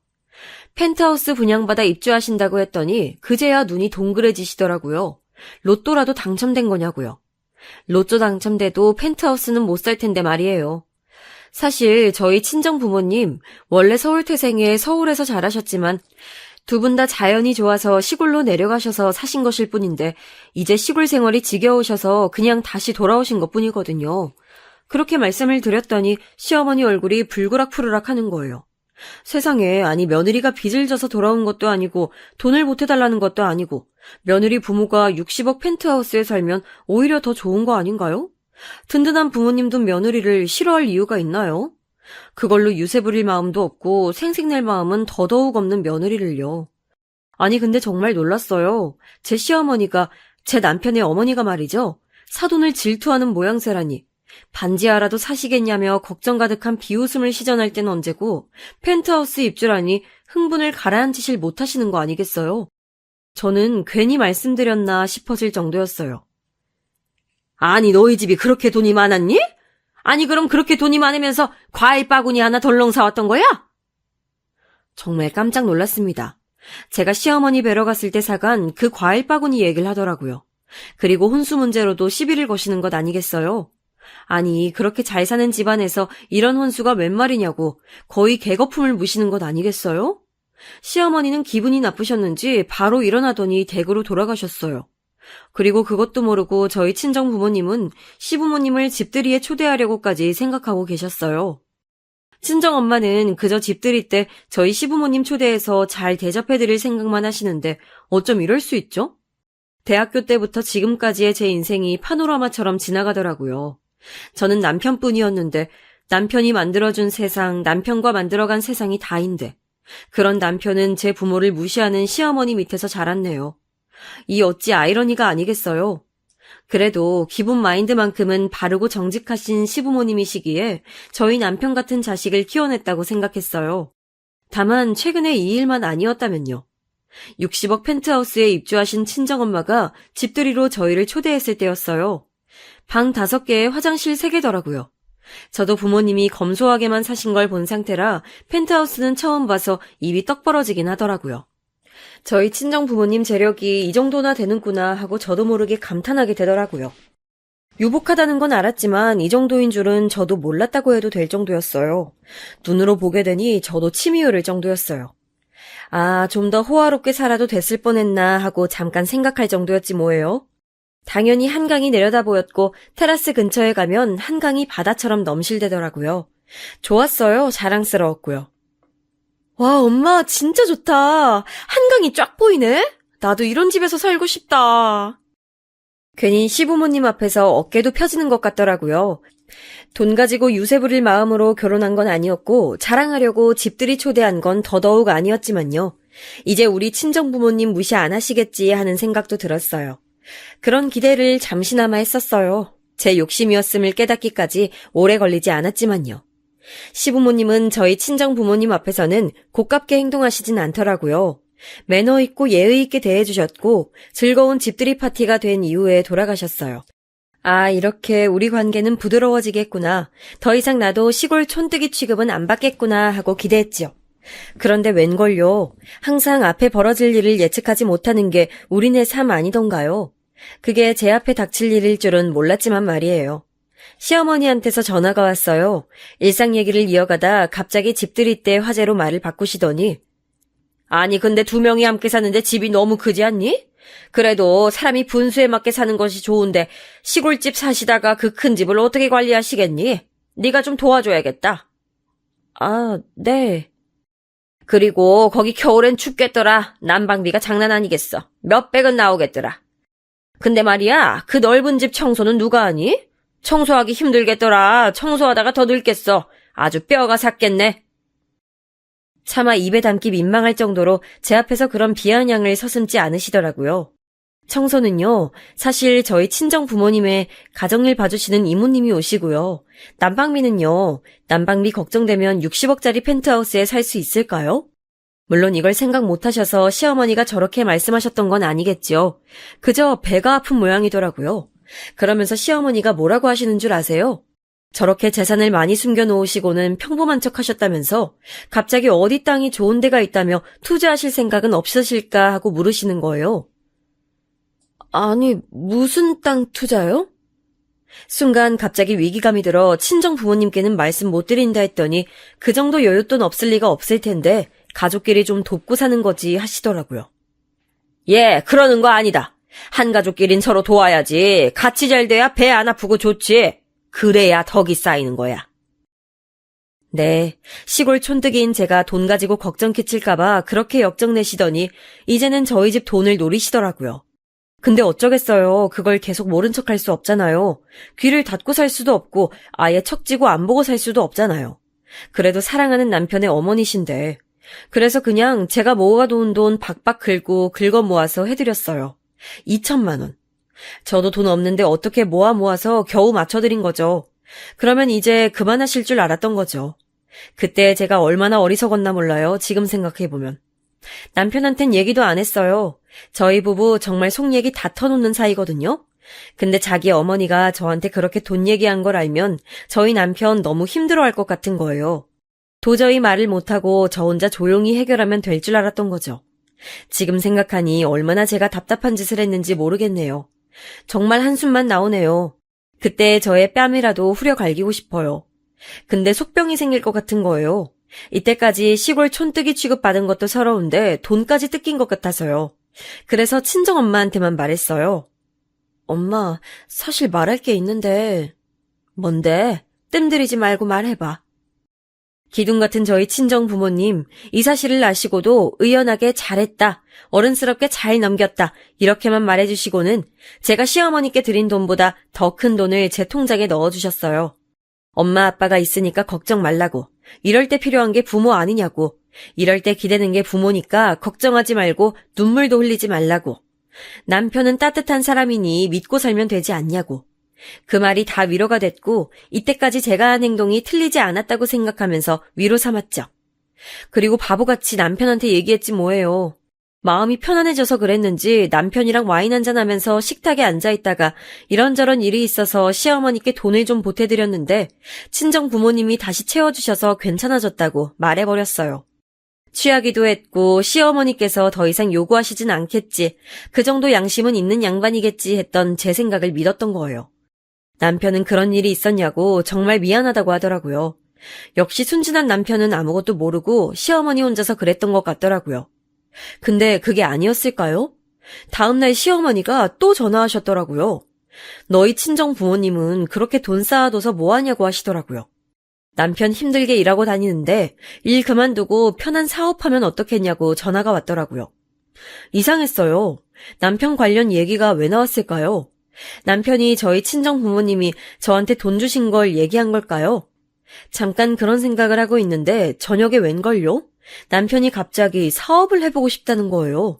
펜트하우스 분양받아 입주하신다고 했더니 그제야 눈이 동그래지시더라고요. 로또라도 당첨된 거냐고요. 로또 당첨돼도 펜트하우스는 못 살 텐데 말이에요. 사실 저희 친정 부모님 원래 서울 태생에 서울에서 자라셨지만 두 분 다 자연이 좋아서 시골로 내려가셔서 사신 것일 뿐인데 이제 시골 생활이 지겨우셔서 그냥 다시 돌아오신 것뿐이거든요. 그렇게 말씀을 드렸더니 시어머니 얼굴이 불그락푸르락 하는 거예요. 세상에, 아니 며느리가 빚을 져서 돌아온 것도 아니고 돈을 보태달라는 것도 아니고 며느리 부모가 60억 펜트하우스에 살면 오히려 더 좋은 거 아닌가요? 든든한 부모님 둔 며느리를 싫어할 이유가 있나요? 그걸로 유세 부릴 마음도 없고 생색낼 마음은 더더욱 없는 며느리를요. 아니 근데 정말 놀랐어요. 제 시어머니가 제 남편의 어머니가 말이죠. 사돈을 질투하는 모양새라니. 반지 하나도 사시겠냐며 걱정 가득한 비웃음을 시전할 땐 언제고 펜트하우스 입주라니 흥분을 가라앉히실 못하시는 거 아니겠어요? 저는 괜히 말씀드렸나 싶어질 정도였어요. 아니 너희 집이 그렇게 돈이 많았니? 아니 그럼 그렇게 돈이 많으면서 과일 바구니 하나 덜렁 사왔던 거야? 정말 깜짝 놀랐습니다. 제가 시어머니 뵈러 갔을 때 사간 그 과일 바구니 얘기를 하더라고요. 그리고 혼수 문제로도 시비를 거시는 것 아니겠어요? 아니 그렇게 잘 사는 집안에서 이런 혼수가 웬 말이냐고 거의 개거품을 무시는 것 아니겠어요? 시어머니는 기분이 나쁘셨는지 바로 일어나더니 댁으로 돌아가셨어요. 그리고 그것도 모르고 저희 친정 부모님은 시부모님을 집들이에 초대하려고까지 생각하고 계셨어요. 친정 엄마는 그저 집들이 때 저희 시부모님 초대해서 잘 대접해드릴 생각만 하시는데 어쩜 이럴 수 있죠? 대학교 때부터 지금까지의 제 인생이 파노라마처럼 지나가더라고요. 저는 남편뿐이었는데 남편이 만들어준 세상, 남편과 만들어간 세상이 다인데 그런 남편은 제 부모를 무시하는 시어머니 밑에서 자랐네요. 이 어찌 아이러니가 아니겠어요? 그래도 기본 마인드만큼은 바르고 정직하신 시부모님이시기에 저희 남편 같은 자식을 키워냈다고 생각했어요. 다만 최근에 이 일만 아니었다면요. 60억 펜트하우스에 입주하신 친정엄마가 집들이로 저희를 초대했을 때였어요. 방 5개에 화장실 3개더라고요. 저도 부모님이 검소하게만 사신 걸 본 상태라 펜트하우스는 처음 봐서 입이 떡 벌어지긴 하더라고요. 저희 친정 부모님 재력이 이 정도나 되는구나 하고 저도 모르게 감탄하게 되더라고요. 유복하다는 건 알았지만 이 정도인 줄은 저도 몰랐다고 해도 될 정도였어요. 눈으로 보게 되니 저도 침이 흐를 정도였어요. 아, 좀 더 호화롭게 살아도 됐을 뻔했나 하고 잠깐 생각할 정도였지 뭐예요. 당연히 한강이 내려다 보였고 테라스 근처에 가면 한강이 바다처럼 넘실대더라고요. 좋았어요. 자랑스러웠고요. 와, 엄마 진짜 좋다. 한강이 쫙 보이네. 나도 이런 집에서 살고 싶다. 괜히 시부모님 앞에서 어깨도 펴지는 것 같더라고요. 돈 가지고 유세 부릴 마음으로 결혼한 건 아니었고 자랑하려고 집들이 초대한 건 더더욱 아니었지만요. 이제 우리 친정부모님 무시 안 하시겠지 하는 생각도 들었어요. 그런 기대를 잠시나마 했었어요. 제 욕심이었음을 깨닫기까지 오래 걸리지 않았지만요. 시부모님은 저희 친정부모님 앞에서는 고깝게 행동하시진 않더라고요. 매너 있고 예의 있게 대해주셨고 즐거운 집들이 파티가 된 이후에 돌아가셨어요. 아, 이렇게 우리 관계는 부드러워지겠구나. 더 이상 나도 시골 촌뜨기 취급은 안 받겠구나 하고 기대했지요. 그런데 웬걸요. 항상 앞에 벌어질 일을 예측하지 못하는 게 우리네 삶 아니던가요. 그게 제 앞에 닥칠 일일 줄은 몰랐지만 말이에요. 시어머니한테서 전화가 왔어요. 일상 얘기를 이어가다 갑자기 집들이 때 화제로 말을 바꾸시더니 아니 근데 2명이 함께 사는데 집이 너무 크지 않니? 그래도 사람이 분수에 맞게 사는 것이 좋은데 시골집 사시다가 그 큰 집을 어떻게 관리하시겠니? 네가 좀 도와줘야겠다. 아, 네. 그리고 거기 겨울엔 춥겠더라. 난방비가 장난 아니겠어. 몇백은 나오겠더라. 근데 말이야, 그 넓은 집 청소는 누가 하니? 청소하기 힘들겠더라. 청소하다가 더 늙겠어. 아주 뼈가 삭겠네. 차마 입에 담기 민망할 정도로 제 앞에서 그런 비아냥을 서슴지 않으시더라고요. 청소는요, 사실 저희 친정 부모님의 가정일 봐주시는 이모님이 오시고요. 난방비는요, 난방비 걱정되면 60억짜리 펜트하우스에 살 수 있을까요? 물론 이걸 생각 못하셔서 시어머니가 저렇게 말씀하셨던 건 아니겠죠. 그저 배가 아픈 모양이더라고요. 그러면서 시어머니가 뭐라고 하시는 줄 아세요? 저렇게 재산을 많이 숨겨놓으시고는 평범한 척 하셨다면서 갑자기 어디 땅이 좋은 데가 있다며 투자하실 생각은 없으실까 하고 물으시는 거예요. 아니, 무슨 땅 투자요? 순간 갑자기 위기감이 들어 친정 부모님께는 말씀 못 드린다 했더니 그 정도 여윳돈 없을 리가 없을 텐데 가족끼리 좀 돕고 사는 거지 하시더라고요. 예, 그러는 거 아니다. 한 가족끼린 서로 도와야지. 같이 잘 돼야 배 안 아프고 좋지. 그래야 덕이 쌓이는 거야. 네, 시골 촌뜨기인 제가 돈 가지고 걱정 끼칠까봐 그렇게 역정내시더니 이제는 저희 집 돈을 노리시더라고요. 근데 어쩌겠어요. 그걸 계속 모른 척할 수 없잖아요. 귀를 닫고 살 수도 없고 아예 척지고 안 보고 살 수도 없잖아요. 그래도 사랑하는 남편의 어머니신데. 그래서 그냥 제가 모아놓은 돈 박박 긁어 모아서 해드렸어요. 2천만 원. 저도 돈 없는데 어떻게 모아서 겨우 맞춰드린 거죠. 그러면 이제 그만하실 줄 알았던 거죠. 그때 제가 얼마나 어리석었나 몰라요. 지금 생각해보면. 남편한텐 얘기도 안 했어요. 저희 부부 정말 속 얘기 다 터놓는 사이거든요. 근데 자기 어머니가 저한테 그렇게 돈 얘기한 걸 알면 저희 남편 너무 힘들어할 것 같은 거예요. 도저히 말을 못하고 저 혼자 조용히 해결하면 될 줄 알았던 거죠. 지금 생각하니 얼마나 제가 답답한 짓을 했는지 모르겠네요. 정말 한숨만 나오네요. 그때 저의 뺨이라도 후려 갈기고 싶어요. 근데 속병이 생길 것 같은 거예요. 이때까지 시골 촌뜨기 취급받은 것도 서러운데 돈까지 뜯긴 것 같아서요. 그래서 친정엄마한테만 말했어요. 엄마, 사실 말할 게 있는데. 뭔데? 뜸들이지 말고 말해봐. 기둥 같은 저희 친정 부모님, 이 사실을 아시고도 의연하게 잘했다, 어른스럽게 잘 넘겼다, 이렇게만 말해주시고는 제가 시어머니께 드린 돈보다 더 큰 돈을 제 통장에 넣어주셨어요. 엄마 아빠가 있으니까 걱정 말라고, 이럴 때 필요한 게 부모 아니냐고, 이럴 때 기대는 게 부모니까 걱정하지 말고 눈물도 흘리지 말라고, 남편은 따뜻한 사람이니 믿고 살면 되지 않냐고. 그 말이 다 위로가 됐고 이때까지 제가 한 행동이 틀리지 않았다고 생각하면서 위로 삼았죠. 그리고 바보같이 남편한테 얘기했지 뭐예요. 마음이 편안해져서 그랬는지 남편이랑 와인 한잔 하면서 식탁에 앉아있다가 이런저런 일이 있어서 시어머니께 돈을 좀 보태드렸는데 친정 부모님이 다시 채워주셔서 괜찮아졌다고 말해버렸어요. 취하기도 했고 시어머니께서 더 이상 요구하시진 않겠지, 그 정도 양심은 있는 양반이겠지 했던 제 생각을 믿었던 거예요. 남편은 그런 일이 있었냐고 정말 미안하다고 하더라고요. 역시 순진한 남편은 아무것도 모르고 시어머니 혼자서 그랬던 것 같더라고요. 근데 그게 아니었을까요? 다음날 시어머니가 또 전화하셨더라고요. 너희 친정 부모님은 그렇게 돈 쌓아둬서 뭐하냐고 하시더라고요. 남편 힘들게 일하고 다니는데 일 그만두고 편한 사업하면 어떻겠냐고 전화가 왔더라고요. 이상했어요. 남편 관련 얘기가 왜 나왔을까요? 남편이 저희 친정 부모님이 저한테 돈 주신 걸 얘기한 걸까요? 잠깐 그런 생각을 하고 있는데 저녁에 웬걸요? 남편이 갑자기 사업을 해보고 싶다는 거예요.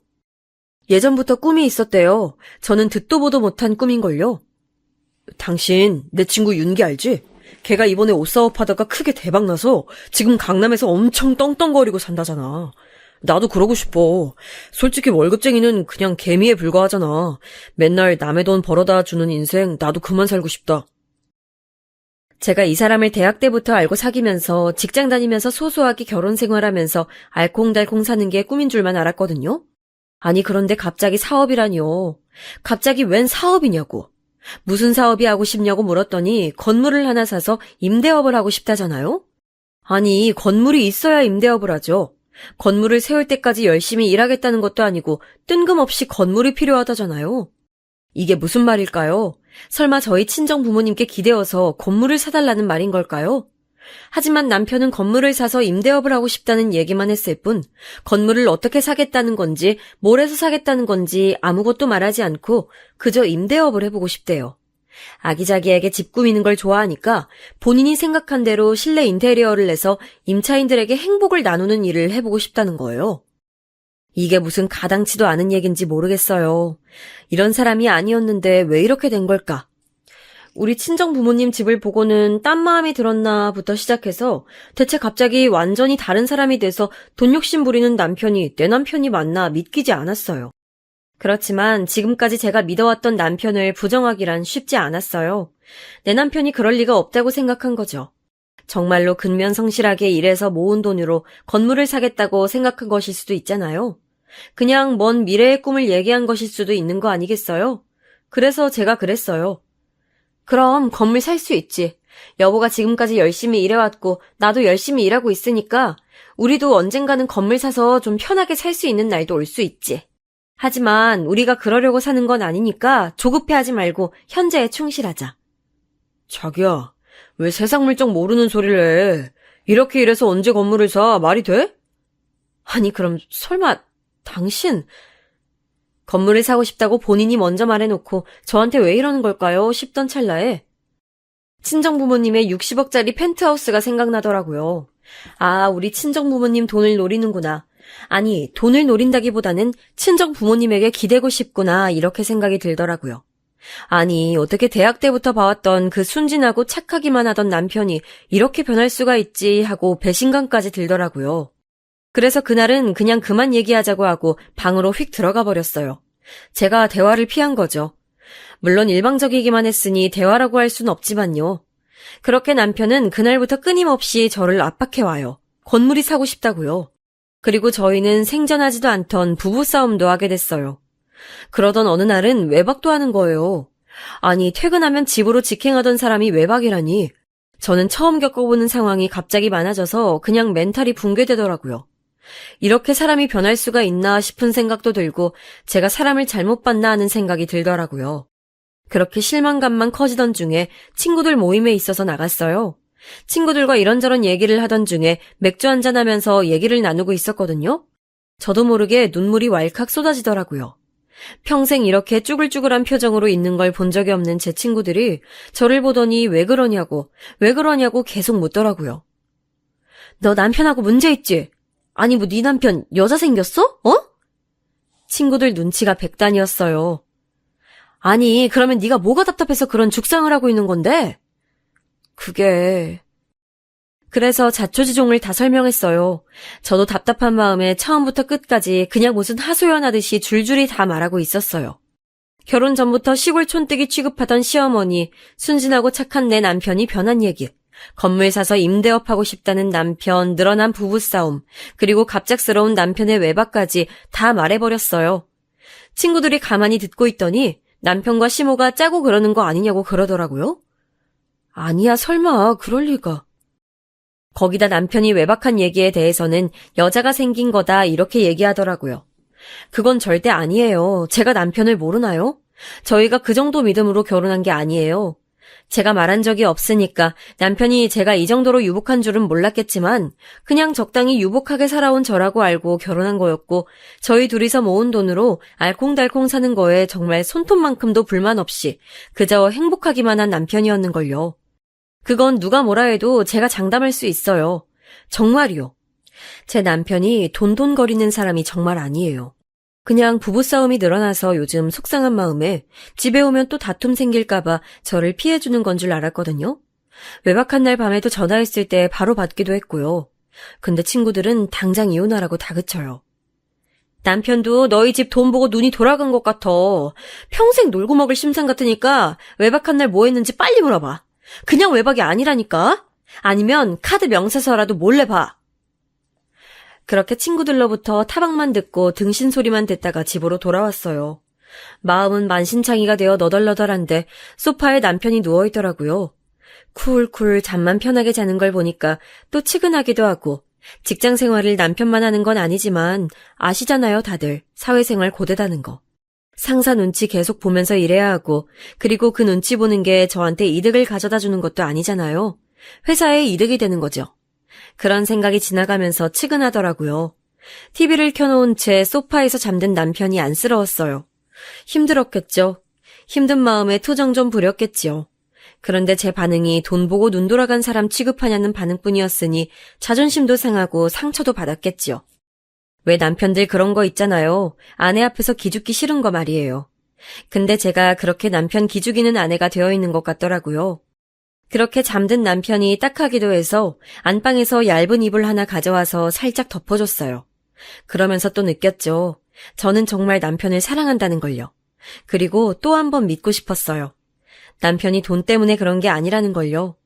예전부터 꿈이 있었대요. 저는 듣도 보도 못한 꿈인걸요. 당신 내 친구 윤기 알지? 걔가 이번에 옷 사업하다가 크게 대박나서 지금 강남에서 엄청 떵떵거리고 산다잖아. 나도 그러고 싶어. 솔직히 월급쟁이는 그냥 개미에 불과하잖아. 맨날 남의 돈 벌어다 주는 인생 나도 그만 살고 싶다. 제가 이 사람을 대학 때부터 알고 사귀면서 직장 다니면서 소소하게 결혼 생활하면서 알콩달콩 사는 게 꿈인 줄만 알았거든요. 아니 그런데 갑자기 사업이라니요. 갑자기 웬 사업이냐고. 무슨 사업이 하고 싶냐고 물었더니 건물을 하나 사서 임대업을 하고 싶다잖아요. 아니 건물이 있어야 임대업을 하죠. 건물을 세울 때까지 열심히 일하겠다는 것도 아니고 뜬금없이 건물이 필요하다잖아요. 이게 무슨 말일까요? 설마 저희 친정 부모님께 기대어서 건물을 사달라는 말인 걸까요? 하지만 남편은 건물을 사서 임대업을 하고 싶다는 얘기만 했을 뿐 건물을 어떻게 사겠다는 건지 뭘 해서 사겠다는 건지 아무것도 말하지 않고 그저 임대업을 해보고 싶대요. 아기자기하게 집 꾸미는 걸 좋아하니까 본인이 생각한 대로 실내 인테리어를 내서 임차인들에게 행복을 나누는 일을 해보고 싶다는 거예요. 이게 무슨 가당치도 않은 얘긴지 모르겠어요. 이런 사람이 아니었는데 왜 이렇게 된 걸까? 우리 친정 부모님 집을 보고는 딴 마음이 들었나부터 시작해서 대체 갑자기 완전히 다른 사람이 돼서 돈 욕심 부리는 남편이 내 남편이 맞나 믿기지 않았어요. 그렇지만 지금까지 제가 믿어왔던 남편을 부정하기란 쉽지 않았어요. 내 남편이 그럴 리가 없다고 생각한 거죠. 정말로 근면성실하게 일해서 모은 돈으로 건물을 사겠다고 생각한 것일 수도 있잖아요. 그냥 먼 미래의 꿈을 얘기한 것일 수도 있는 거 아니겠어요? 그래서 제가 그랬어요. 그럼 건물 살 수 있지. 여보가 지금까지 열심히 일해왔고 나도 열심히 일하고 있으니까 우리도 언젠가는 건물 사서 좀 편하게 살 수 있는 날도 올 수 있지. 하지만 우리가 그러려고 사는 건 아니니까 조급해하지 말고 현재에 충실하자. 자기야, 왜 세상 물정 모르는 소리를 해? 이렇게 일해서 언제 건물을 사? 말이 돼? 아니 그럼 설마 당신 건물을 사고 싶다고 본인이 먼저 말해놓고 저한테 왜 이러는 걸까요? 싶던 찰나에 친정부모님의 60억짜리 펜트하우스가 생각나더라고요. 아, 우리 친정부모님 돈을 노리는구나. 아니, 돈을 노린다기보다는 친정부모님에게 기대고 싶구나 이렇게 생각이 들더라고요. 아니, 어떻게 대학 때부터 봐왔던 그 순진하고 착하기만 하던 남편이 이렇게 변할 수가 있지 하고 배신감까지 들더라고요. 그래서 그날은 그냥 그만 얘기하자고 하고 방으로 휙 들어가 버렸어요. 제가 대화를 피한 거죠. 물론 일방적이기만 했으니 대화라고 할 순 없지만요. 그렇게 남편은 그날부터 끊임없이 저를 압박해와요. 건물이 사고 싶다고요. 그리고 저희는 생전하지도 않던 부부싸움도 하게 됐어요. 그러던 어느 날은 외박도 하는 거예요. 아니, 퇴근하면 집으로 직행하던 사람이 외박이라니. 저는 처음 겪어보는 상황이 갑자기 많아져서 그냥 멘탈이 붕괴되더라고요. 이렇게 사람이 변할 수가 있나 싶은 생각도 들고 제가 사람을 잘못 봤나 하는 생각이 들더라고요. 그렇게 실망감만 커지던 중에 친구들 모임에 있어서 나갔어요. 친구들과 이런저런 얘기를 하던 중에 맥주 한잔하면서 얘기를 나누고 있었거든요. 저도 모르게 눈물이 왈칵 쏟아지더라고요. 평생 이렇게 쭈글쭈글한 표정으로 있는 걸 본 적이 없는 제 친구들이 저를 보더니 왜 그러냐고 계속 묻더라고요. 너 남편하고 문제 있지? 아니 뭐 네 남편 여자 생겼어? 어? 친구들 눈치가 백단이었어요. 아니 그러면 네가 뭐가 답답해서 그런 죽상을 하고 있는 건데? 그래서 자초지종을 다 설명했어요. 저도 답답한 마음에 처음부터 끝까지 그냥 무슨 하소연하듯이 줄줄이 다 말하고 있었어요. 결혼 전부터 시골 촌뜨기 취급하던 시어머니, 순진하고 착한 내 남편이 변한 얘기, 건물 사서 임대업하고 싶다는 남편, 늘어난 부부싸움, 그리고 갑작스러운 남편의 외박까지 다 말해버렸어요. 친구들이 가만히 듣고 있더니 남편과 시모가 짜고 그러는 거 아니냐고 그러더라고요. 아니야, 설마 그럴 리가. 거기다 남편이 외박한 얘기에 대해서는 여자가 생긴 거다 이렇게 얘기하더라고요. 그건 절대 아니에요. 제가 남편을 모르나요? 저희가 그 정도 믿음으로 결혼한 게 아니에요. 제가 말한 적이 없으니까 남편이 제가 이 정도로 유복한 줄은 몰랐겠지만 그냥 적당히 유복하게 살아온 저라고 알고 결혼한 거였고 저희 둘이서 모은 돈으로 알콩달콩 사는 거에 정말 손톱만큼도 불만 없이 그저 행복하기만 한 남편이었는걸요. 그건 누가 뭐라 해도 제가 장담할 수 있어요. 정말이요. 제 남편이 돈돈거리는 사람이 정말 아니에요. 그냥 부부싸움이 늘어나서 요즘 속상한 마음에 집에 오면 또 다툼 생길까봐 저를 피해주는 건 줄 알았거든요. 외박한 날 밤에도 전화했을 때 바로 받기도 했고요. 근데 친구들은 당장 이혼하라고 다그쳐요. 남편도 너희 집 돈 보고 눈이 돌아간 것 같아. 평생 놀고 먹을 심상 같으니까 외박한 날 뭐 했는지 빨리 물어봐. 그냥 외박이 아니라니까? 아니면 카드 명세서라도 몰래 봐. 그렇게 친구들로부터 타박만 듣고 등신 소리만 듣다가 집으로 돌아왔어요. 마음은 만신창이가 되어 너덜너덜한데 소파에 남편이 누워있더라고요. 쿨쿨 잠만 편하게 자는 걸 보니까 또 치근하기도 하고 직장 생활을 남편만 하는 건 아니지만 아시잖아요 다들 사회생활 고되다는 거. 상사 눈치 계속 보면서 일해야 하고 그리고 그 눈치 보는 게 저한테 이득을 가져다 주는 것도 아니잖아요. 회사에 이득이 되는 거죠. 그런 생각이 지나가면서 측은하더라고요. TV를 켜놓은 채 소파에서 잠든 남편이 안쓰러웠어요. 힘들었겠죠. 힘든 마음에 투정 좀 부렸겠지요. 그런데 제 반응이 돈 보고 눈 돌아간 사람 취급하냐는 반응뿐이었으니 자존심도 상하고 상처도 받았겠지요. 왜 남편들 그런 거 있잖아요. 아내 앞에서 기죽기 싫은 거 말이에요. 근데 제가 그렇게 남편 기죽이는 아내가 되어 있는 것 같더라고요. 그렇게 잠든 남편이 딱하기도 해서 안방에서 얇은 이불 하나 가져와서 살짝 덮어줬어요. 그러면서 또 느꼈죠. 저는 정말 남편을 사랑한다는 걸요. 그리고 또 한 번 믿고 싶었어요. 남편이 돈 때문에 그런 게 아니라는 걸요.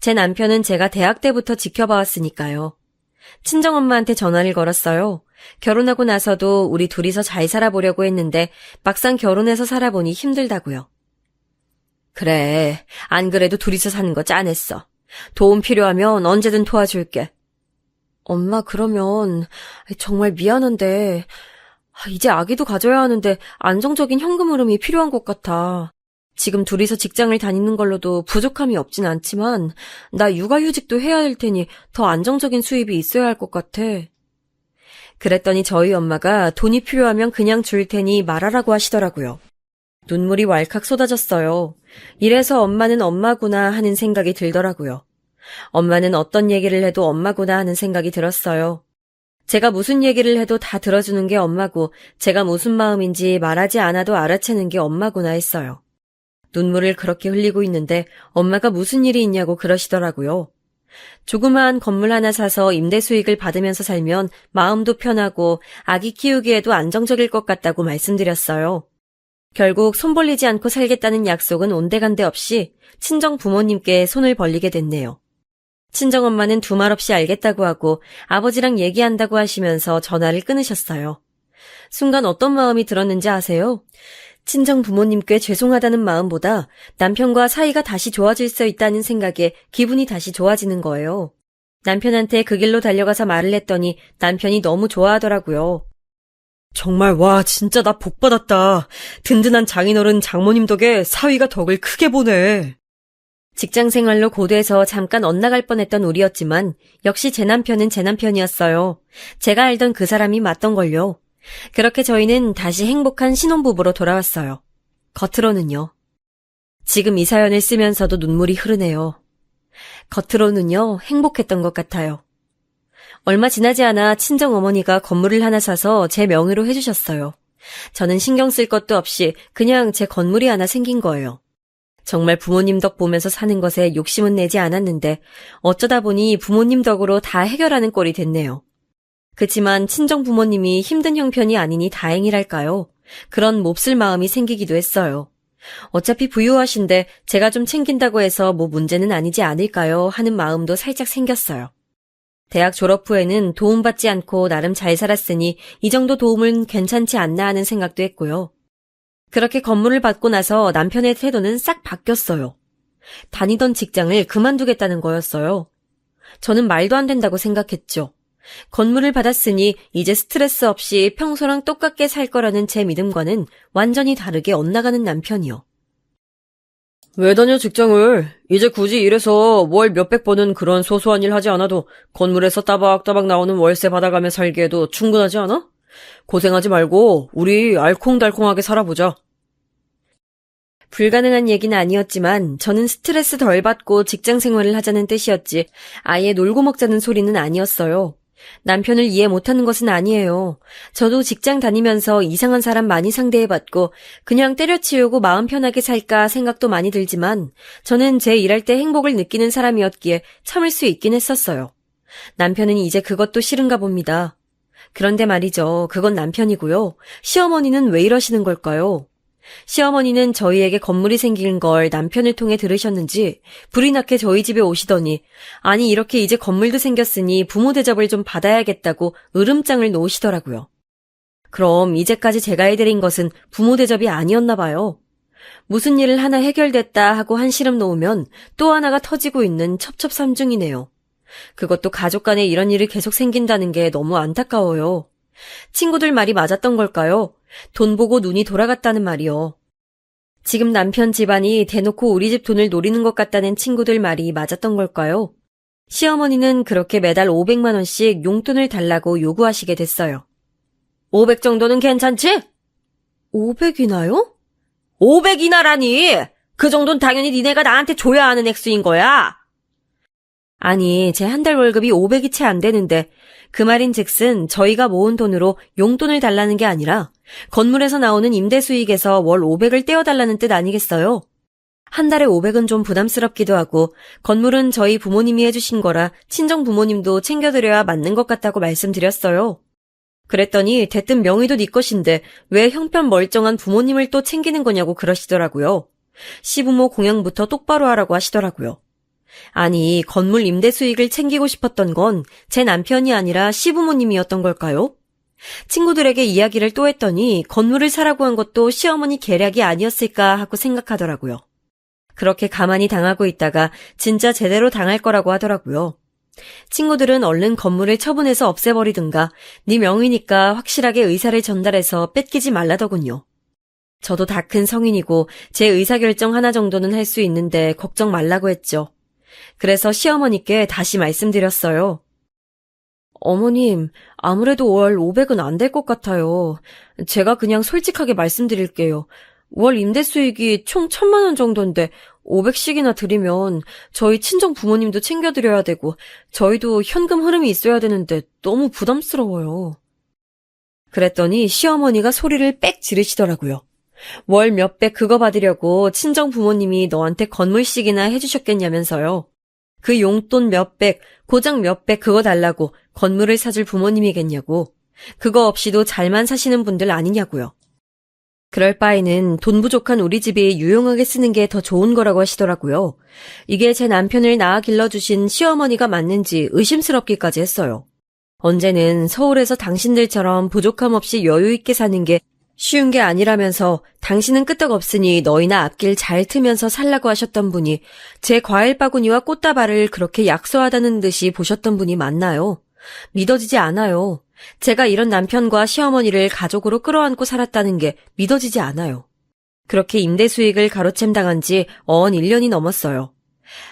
제 남편은 제가 대학 때부터 지켜봐왔으니까요. 친정엄마한테 전화를 걸었어요. 결혼하고 나서도 우리 둘이서 잘 살아보려고 했는데 막상 결혼해서 살아보니 힘들다고요. 그래, 안 그래도 둘이서 사는 거 짠했어. 도움 필요하면 언제든 도와줄게. 엄마, 그러면 정말 미안한데 이제 아기도 가져야 하는데 안정적인 현금 흐름이 필요한 것 같아. 지금 둘이서 직장을 다니는 걸로도 부족함이 없진 않지만 나 육아휴직도 해야 할 테니 더 안정적인 수입이 있어야 할 것 같아. 그랬더니 저희 엄마가 돈이 필요하면 그냥 줄 테니 말하라고 하시더라고요. 눈물이 왈칵 쏟아졌어요. 이래서 엄마는 엄마구나 하는 생각이 들더라고요. 엄마는 어떤 얘기를 해도 엄마구나 하는 생각이 들었어요. 제가 무슨 얘기를 해도 다 들어주는 게 엄마고 제가 무슨 마음인지 말하지 않아도 알아채는 게 엄마구나 했어요. 눈물을 그렇게 흘리고 있는데 엄마가 무슨 일이 있냐고 그러시더라고요. 조그마한 건물 하나 사서 임대 수익을 받으면서 살면 마음도 편하고 아기 키우기에도 안정적일 것 같다고 말씀드렸어요. 결국 손 벌리지 않고 살겠다는 약속은 온데간데 없이 친정 부모님께 손을 벌리게 됐네요. 친정엄마는 두말 없이 알겠다고 하고 아버지랑 얘기한다고 하시면서 전화를 끊으셨어요. 순간 어떤 마음이 들었는지 아세요? 친정 부모님께 죄송하다는 마음보다 남편과 사이가 다시 좋아질 수 있다는 생각에 기분이 다시 좋아지는 거예요. 남편한테 그 길로 달려가서 말을 했더니 남편이 너무 좋아하더라고요. 정말 와 진짜 나 복 받았다. 든든한 장인어른 장모님 덕에 사위가 덕을 크게 보네. 직장 생활로 고돼서 잠깐 엇나갈 뻔했던 우리였지만 역시 제 남편은 제 남편이었어요. 제가 알던 그 사람이 맞던걸요. 그렇게 저희는 다시 행복한 신혼부부로 돌아왔어요. 겉으로는요. 지금 이 사연을 쓰면서도 눈물이 흐르네요. 겉으로는요, 행복했던 것 같아요. 얼마 지나지 않아 친정어머니가 건물을 하나 사서 제 명의로 해주셨어요. 저는 신경 쓸 것도 없이 그냥 제 건물이 하나 생긴 거예요. 정말 부모님 덕 보면서 사는 것에 욕심은 내지 않았는데 어쩌다 보니 부모님 덕으로 다 해결하는 꼴이 됐네요. 그치만 친정 부모님이 힘든 형편이 아니니 다행이랄까요? 그런 몹쓸 마음이 생기기도 했어요. 어차피 부유하신데 제가 좀 챙긴다고 해서 뭐 문제는 아니지 않을까요? 하는 마음도 살짝 생겼어요. 대학 졸업 후에는 도움받지 않고 나름 잘 살았으니 이 정도 도움은 괜찮지 않나 하는 생각도 했고요. 그렇게 건물을 받고 나서 남편의 태도는 싹 바뀌었어요. 다니던 직장을 그만두겠다는 거였어요. 저는 말도 안 된다고 생각했죠. 건물을 받았으니 이제 스트레스 없이 평소랑 똑같게 살 거라는 제 믿음과는 완전히 다르게 엇나가는 남편이요. 왜 다녀 직장을? 이제 굳이 일해서 월 몇백 번은 그런 소소한 일 하지 않아도 건물에서 따박따박 나오는 월세 받아가며 살기에도 충분하지 않아? 고생하지 말고 우리 알콩달콩하게 살아보자. 불가능한 얘기는 아니었지만 저는 스트레스 덜 받고 직장 생활을 하자는 뜻이었지 아예 놀고 먹자는 소리는 아니었어요. 남편을 이해 못하는 것은 아니에요. 저도 직장 다니면서 이상한 사람 많이 상대해봤고 그냥 때려치우고 마음 편하게 살까 생각도 많이 들지만 저는 제 일할 때 행복을 느끼는 사람이었기에 참을 수 있긴 했었어요. 남편은 이제 그것도 싫은가 봅니다. 그런데 말이죠. 그건 남편이고요. 시어머니는 왜 이러시는 걸까요? 시어머니는 저희에게 건물이 생긴 걸 남편을 통해 들으셨는지 불이 나게 저희 집에 오시더니 아니 이렇게 이제 건물도 생겼으니 부모 대접을 좀 받아야겠다고 으름장을 놓으시더라고요. 그럼 이제까지 제가 해드린 것은 부모 대접이 아니었나 봐요. 무슨 일을 하나 해결됐다 하고 한시름 놓으면 또 하나가 터지고 있는 첩첩산중이네요. 그것도 가족 간에 이런 일이 계속 생긴다는 게 너무 안타까워요. 친구들 말이 맞았던 걸까요? 돈 보고 눈이 돌아갔다는 말이요. 지금 남편 집안이 대놓고 우리 집 돈을 노리는 것 같다는 친구들 말이 맞았던 걸까요? 시어머니는 그렇게 매달 500만 원씩 용돈을 달라고 요구하시게 됐어요. 500 정도는 괜찮지? 500이나요? 500이나라니! 그 정도는 당연히 니네가 나한테 줘야 하는 액수인 거야. 아니, 제 한 달 월급이 500이 채 안 되는데 그 말인즉슨 저희가 모은 돈으로 용돈을 달라는 게 아니라 건물에서 나오는 임대 수익에서 월 500을 떼어달라는 뜻 아니겠어요? 한 달에 500은 좀 부담스럽기도 하고 건물은 저희 부모님이 해주신 거라 친정 부모님도 챙겨드려야 맞는 것 같다고 말씀드렸어요. 그랬더니 대뜸 명의도 네 것인데 왜 형편 멀쩡한 부모님을 또 챙기는 거냐고 그러시더라고요. 시부모 공양부터 똑바로 하라고 하시더라고요. 아니, 건물 임대 수익을 챙기고 싶었던 건 제 남편이 아니라 시부모님이었던 걸까요? 친구들에게 이야기를 또 했더니 건물을 사라고 한 것도 시어머니 계략이 아니었을까 하고 생각하더라고요. 그렇게 가만히 당하고 있다가 진짜 제대로 당할 거라고 하더라고요. 친구들은 얼른 건물을 처분해서 없애버리든가 네 명의니까 확실하게 의사를 전달해서 뺏기지 말라더군요. 저도 다 큰 성인이고 제 의사결정 하나 정도는 할 수 있는데 걱정 말라고 했죠. 그래서 시어머니께 다시 말씀드렸어요. 어머님, 아무래도 월 500은 안 될 것 같아요. 제가 그냥 솔직하게 말씀드릴게요. 월 임대 수익이 총 1,000만 원 정도인데 500씩이나 드리면 저희 친정 부모님도 챙겨드려야 되고 저희도 현금 흐름이 있어야 되는데 너무 부담스러워요. 그랬더니 시어머니가 소리를 빽 지르시더라고요. 월 몇백 그거 받으려고 친정 부모님이 너한테 건물씩이나 해주셨겠냐면서요. 그 용돈 몇백, 고작 몇백 그거 달라고 건물을 사줄 부모님이겠냐고. 그거 없이도 잘만 사시는 분들 아니냐고요. 그럴 바에는 돈 부족한 우리 집이 유용하게 쓰는 게 더 좋은 거라고 하시더라고요. 이게 제 남편을 낳아 길러주신 시어머니가 맞는지 의심스럽기까지 했어요. 언제는 서울에서 당신들처럼 부족함 없이 여유 있게 사는 게 쉬운 게 아니라면서 당신은 끄떡없으니 너희나 앞길 잘 트면서 살라고 하셨던 분이 제 과일 바구니와 꽃다발을 그렇게 약소하다는 듯이 보셨던 분이 맞나요? 믿어지지 않아요. 제가 이런 남편과 시어머니를 가족으로 끌어안고 살았다는 게 믿어지지 않아요. 그렇게 임대 수익을 가로챈 당한 지 어언 1년이 넘었어요.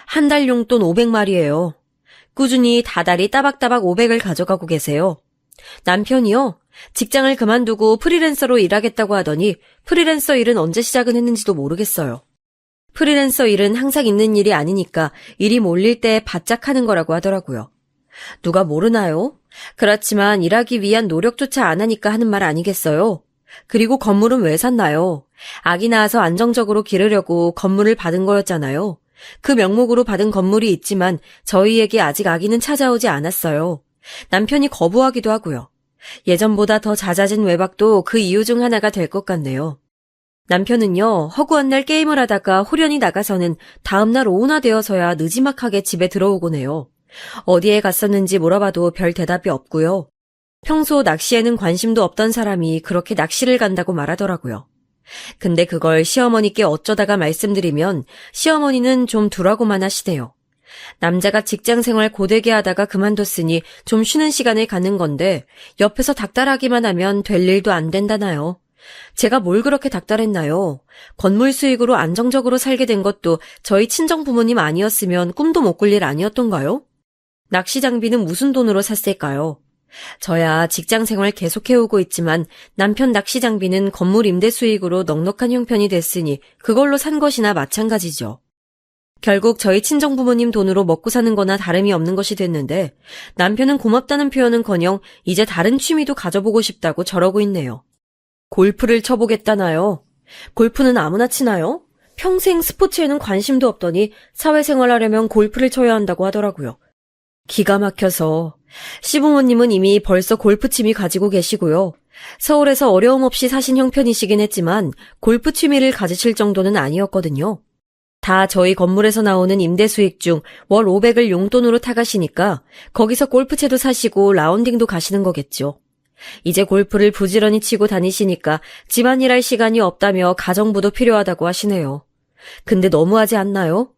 한 달 용돈 500마리예요. 꾸준히 다달이 따박따박 500을 가져가고 계세요. 남편이요? 직장을 그만두고 프리랜서로 일하겠다고 하더니 프리랜서 일은 언제 시작은 했는지도 모르겠어요. 프리랜서 일은 항상 있는 일이 아니니까 일이 몰릴 때 바짝 하는 거라고 하더라고요. 누가 모르나요? 그렇지만 일하기 위한 노력조차 안 하니까 하는 말 아니겠어요? 그리고 건물은 왜 샀나요? 아기 낳아서 안정적으로 기르려고 건물을 받은 거였잖아요. 그 명목으로 받은 건물이 있지만 저희에게 아직 아기는 찾아오지 않았어요. 남편이 거부하기도 하고요. 예전보다 더 잦아진 외박도 그 이유 중 하나가 될 것 같네요. 남편은요, 허구한 날 게임을 하다가 홀연히 나가서는 다음날 오후나 되어서야 느지막하게 집에 들어오곤 해요. 어디에 갔었는지 물어봐도 별 대답이 없고요. 평소 낚시에는 관심도 없던 사람이 그렇게 낚시를 간다고 말하더라고요. 근데 그걸 시어머니께 어쩌다가 말씀드리면 시어머니는 좀 두라고만 하시대요. 남자가 직장생활 고되게 하다가 그만뒀으니 좀 쉬는 시간을 갖는 건데 옆에서 닥달하기만 하면 될 일도 안 된다나요. 제가 뭘 그렇게 닥달했나요? 건물 수익으로 안정적으로 살게 된 것도 저희 친정 부모님 아니었으면 꿈도 못 꿀 일 아니었던가요? 낚시 장비는 무슨 돈으로 샀을까요? 저야 직장생활 계속해오고 있지만 남편 낚시 장비는 건물 임대 수익으로 넉넉한 형편이 됐으니 그걸로 산 것이나 마찬가지죠. 결국 저희 친정부모님 돈으로 먹고 사는 거나 다름이 없는 것이 됐는데 남편은 고맙다는 표현은커녕 이제 다른 취미도 가져보고 싶다고 저러고 있네요. 골프를 쳐보겠다나요? 골프는 아무나 치나요? 평생 스포츠에는 관심도 없더니 사회생활 하려면 골프를 쳐야 한다고 하더라고요. 기가 막혀서 시부모님은 이미 벌써 골프 취미 가지고 계시고요. 서울에서 어려움 없이 사신 형편이시긴 했지만 골프 취미를 가지실 정도는 아니었거든요. 다 저희 건물에서 나오는 임대 수익 중 월 500을 용돈으로 타가시니까 거기서 골프채도 사시고 라운딩도 가시는 거겠죠. 이제 골프를 부지런히 치고 다니시니까 집안일 할 시간이 없다며 가정부도 필요하다고 하시네요. 근데 너무하지 않나요?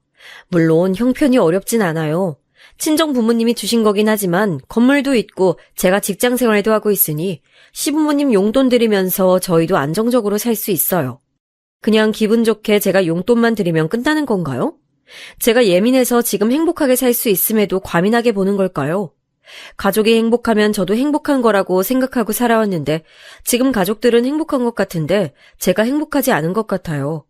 물론 형편이 어렵진 않아요. 친정 부모님이 주신 거긴 하지만 건물도 있고 제가 직장 생활도 하고 있으니 시부모님 용돈 드리면서 저희도 안정적으로 살 수 있어요. 그냥 기분 좋게 제가 용돈만 드리면 끝나는 건가요? 제가 예민해서 지금 행복하게 살 수 있음에도 과민하게 보는 걸까요? 가족이 행복하면 저도 행복한 거라고 생각하고 살아왔는데 지금 가족들은 행복한 것 같은데 제가 행복하지 않은 것 같아요.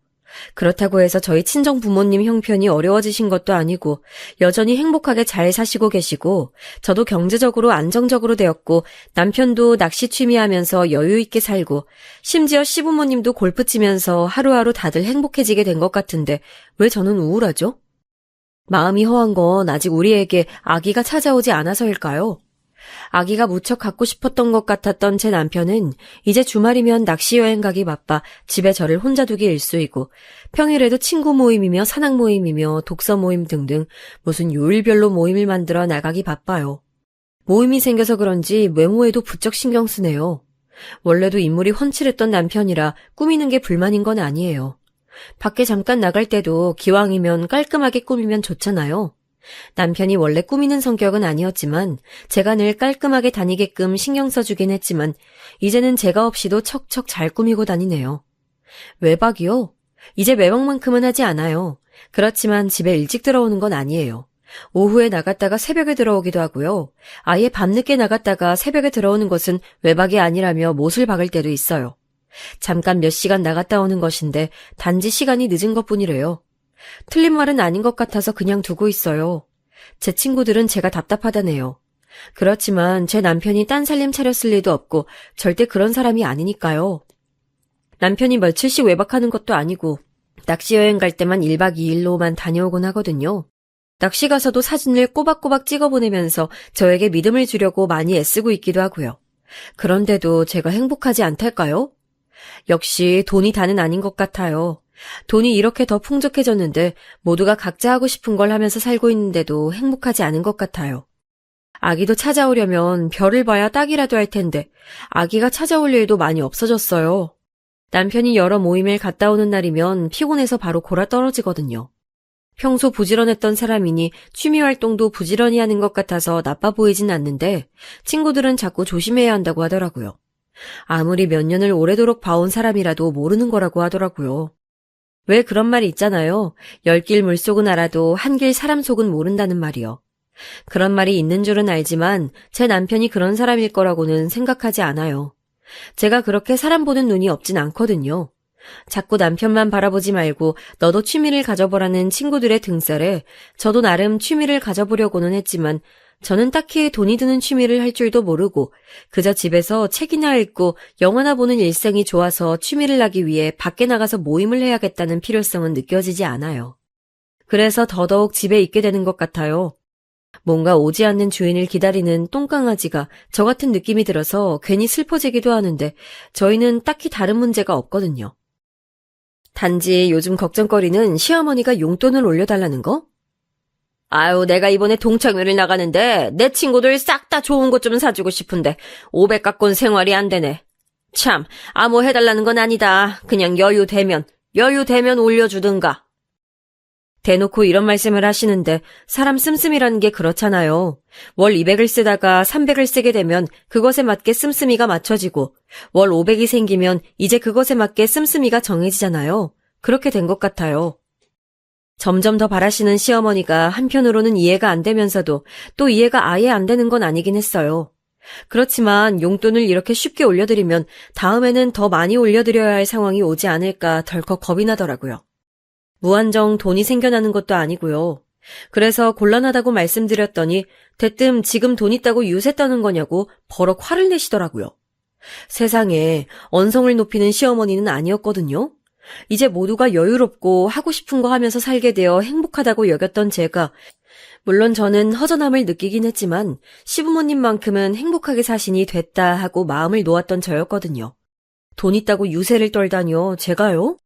그렇다고 해서 저희 친정 부모님 형편이 어려워지신 것도 아니고 여전히 행복하게 잘 사시고 계시고 저도 경제적으로 안정적으로 되었고 남편도 낚시 취미하면서 여유 있게 살고 심지어 시부모님도 골프 치면서 하루하루 다들 행복해지게 된 것 같은데 왜 저는 우울하죠? 마음이 허한 건 아직 우리에게 아기가 찾아오지 않아서일까요? 아기가 무척 갖고 싶었던 것 같았던 제 남편은 이제 주말이면 낚시 여행 가기 바빠 집에 저를 혼자 두기 일쑤이고 평일에도 친구 모임이며 산악 모임이며 독서 모임 등등 무슨 요일별로 모임을 만들어 나가기 바빠요. 모임이 생겨서 그런지 외모에도 부쩍 신경 쓰네요. 원래도 인물이 훤칠했던 남편이라 꾸미는 게 불만인 건 아니에요. 밖에 잠깐 나갈 때도 기왕이면 깔끔하게 꾸미면 좋잖아요. 남편이 원래 꾸미는 성격은 아니었지만 제가 늘 깔끔하게 다니게끔 신경 써주긴 했지만 이제는 제가 없이도 척척 잘 꾸미고 다니네요. 외박이요? 이제 외박만큼은 하지 않아요. 그렇지만 집에 일찍 들어오는 건 아니에요. 오후에 나갔다가 새벽에 들어오기도 하고요. 아예 밤늦게 나갔다가 새벽에 들어오는 것은 외박이 아니라며 못을 박을 때도 있어요. 잠깐 몇 시간 나갔다 오는 것인데 단지 시간이 늦은 것뿐이래요. 틀린 말은 아닌 것 같아서 그냥 두고 있어요. 제 친구들은 제가 답답하다네요. 그렇지만 제 남편이 딴 살림 차렸을 리도 없고 절대 그런 사람이 아니니까요. 남편이 며칠씩 외박하는 것도 아니고 낚시 여행 갈 때만 1박 2일로만 다녀오곤 하거든요. 낚시 가서도 사진을 꼬박꼬박 찍어 보내면서 저에게 믿음을 주려고 많이 애쓰고 있기도 하고요. 그런데도 제가 행복하지 않달까요? 역시 돈이 다는 아닌 것 같아요. 돈이 이렇게 더 풍족해졌는데 모두가 각자 하고 싶은 걸 하면서 살고 있는데도 행복하지 않은 것 같아요. 아기도 찾아오려면 별을 봐야 딱이라도 할 텐데 아기가 찾아올 일도 많이 없어졌어요. 남편이 여러 모임을 갔다 오는 날이면 피곤해서 바로 골아떨어지거든요. 평소 부지런했던 사람이니 취미활동도 부지런히 하는 것 같아서 나빠 보이진 않는데 친구들은 자꾸 조심해야 한다고 하더라고요. 아무리 몇 년을 오래도록 봐온 사람이라도 모르는 거라고 하더라고요. 왜 그런 말이 있잖아요. 열길 물속은 알아도 한길 사람 속은 모른다는 말이요. 그런 말이 있는 줄은 알지만 제 남편이 그런 사람일 거라고는 생각하지 않아요. 제가 그렇게 사람 보는 눈이 없진 않거든요. 자꾸 남편만 바라보지 말고 너도 취미를 가져보라는 친구들의 등살에 저도 나름 취미를 가져보려고는 했지만 저는 딱히 돈이 드는 취미를 할 줄도 모르고 그저 집에서 책이나 읽고 영화나 보는 일생이 좋아서 취미를 하기 위해 밖에 나가서 모임을 해야겠다는 필요성은 느껴지지 않아요. 그래서 더더욱 집에 있게 되는 것 같아요. 뭔가 오지 않는 주인을 기다리는 똥강아지가 저 같은 느낌이 들어서 괜히 슬퍼지기도 하는데 저희는 딱히 다른 문제가 없거든요. 단지 요즘 걱정거리는 시어머니가 용돈을 올려달라는 거? 아유, 내가 이번에 동창회를 나가는데 내 친구들 싹 다 좋은 것 좀 사주고 싶은데 500 갖고는 생활이 안 되네. 참, 아무 해달라는 건 아니다. 그냥 여유 되면 올려주든가. 대놓고 이런 말씀을 하시는데 사람 씀씀이라는 게 그렇잖아요. 월 200을 쓰다가 300을 쓰게 되면 그것에 맞게 씀씀이가 맞춰지고 월 500이 생기면 이제 그것에 맞게 씀씀이가 정해지잖아요. 그렇게 된 것 같아요. 점점 더 바라시는 시어머니가 한편으로는 이해가 안 되면서도 또 이해가 아예 안 되는 건 아니긴 했어요. 그렇지만 용돈을 이렇게 쉽게 올려드리면 다음에는 더 많이 올려드려야 할 상황이 오지 않을까 덜컥 겁이 나더라고요. 무한정 돈이 생겨나는 것도 아니고요. 그래서 곤란하다고 말씀드렸더니 대뜸 지금 돈 있다고 유세 떠는 거냐고 버럭 화를 내시더라고요. 세상에 언성을 높이는 시어머니는 아니었거든요. 이제 모두가 여유롭고 하고 싶은 거 하면서 살게 되어 행복하다고 여겼던 제가 물론 저는 허전함을 느끼긴 했지만 시부모님만큼은 행복하게 사신이 됐다 하고 마음을 놓았던 저였거든요. 돈 있다고 유세를 떨다뇨, 제가요?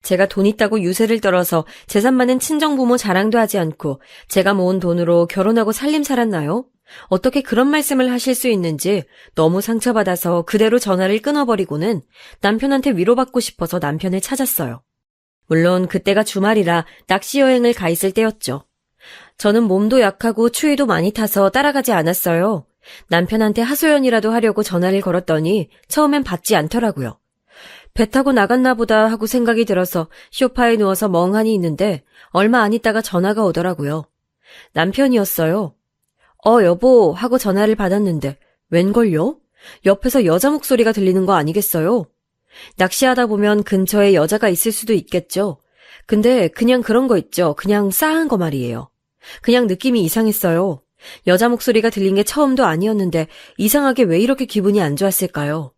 제가 돈 있다고 유세를 떨어서 재산 많은 친정부모 자랑도 하지 않고 제가 모은 돈으로 결혼하고 살림 살았나요? 어떻게 그런 말씀을 하실 수 있는지 너무 상처받아서 그대로 전화를 끊어버리고는 남편한테 위로받고 싶어서 남편을 찾았어요. 물론 그때가 주말이라 낚시 여행을 가 있을 때였죠. 저는 몸도 약하고 추위도 많이 타서 따라가지 않았어요. 남편한테 하소연이라도 하려고 전화를 걸었더니 처음엔 받지 않더라고요. 배 타고 나갔나 보다 하고 생각이 들어서 소파에 누워서 멍하니 있는데 얼마 안 있다가 전화가 오더라고요. 남편이었어요. 여보 하고 전화를 받았는데 웬걸요? 옆에서 여자 목소리가 들리는 거 아니겠어요? 낚시하다 보면 근처에 여자가 있을 수도 있겠죠. 근데 그냥 그런 거 있죠. 그냥 싸한 거 말이에요. 그냥 느낌이 이상했어요. 여자 목소리가 들린 게 처음도 아니었는데 이상하게 왜 이렇게 기분이 안 좋았을까요?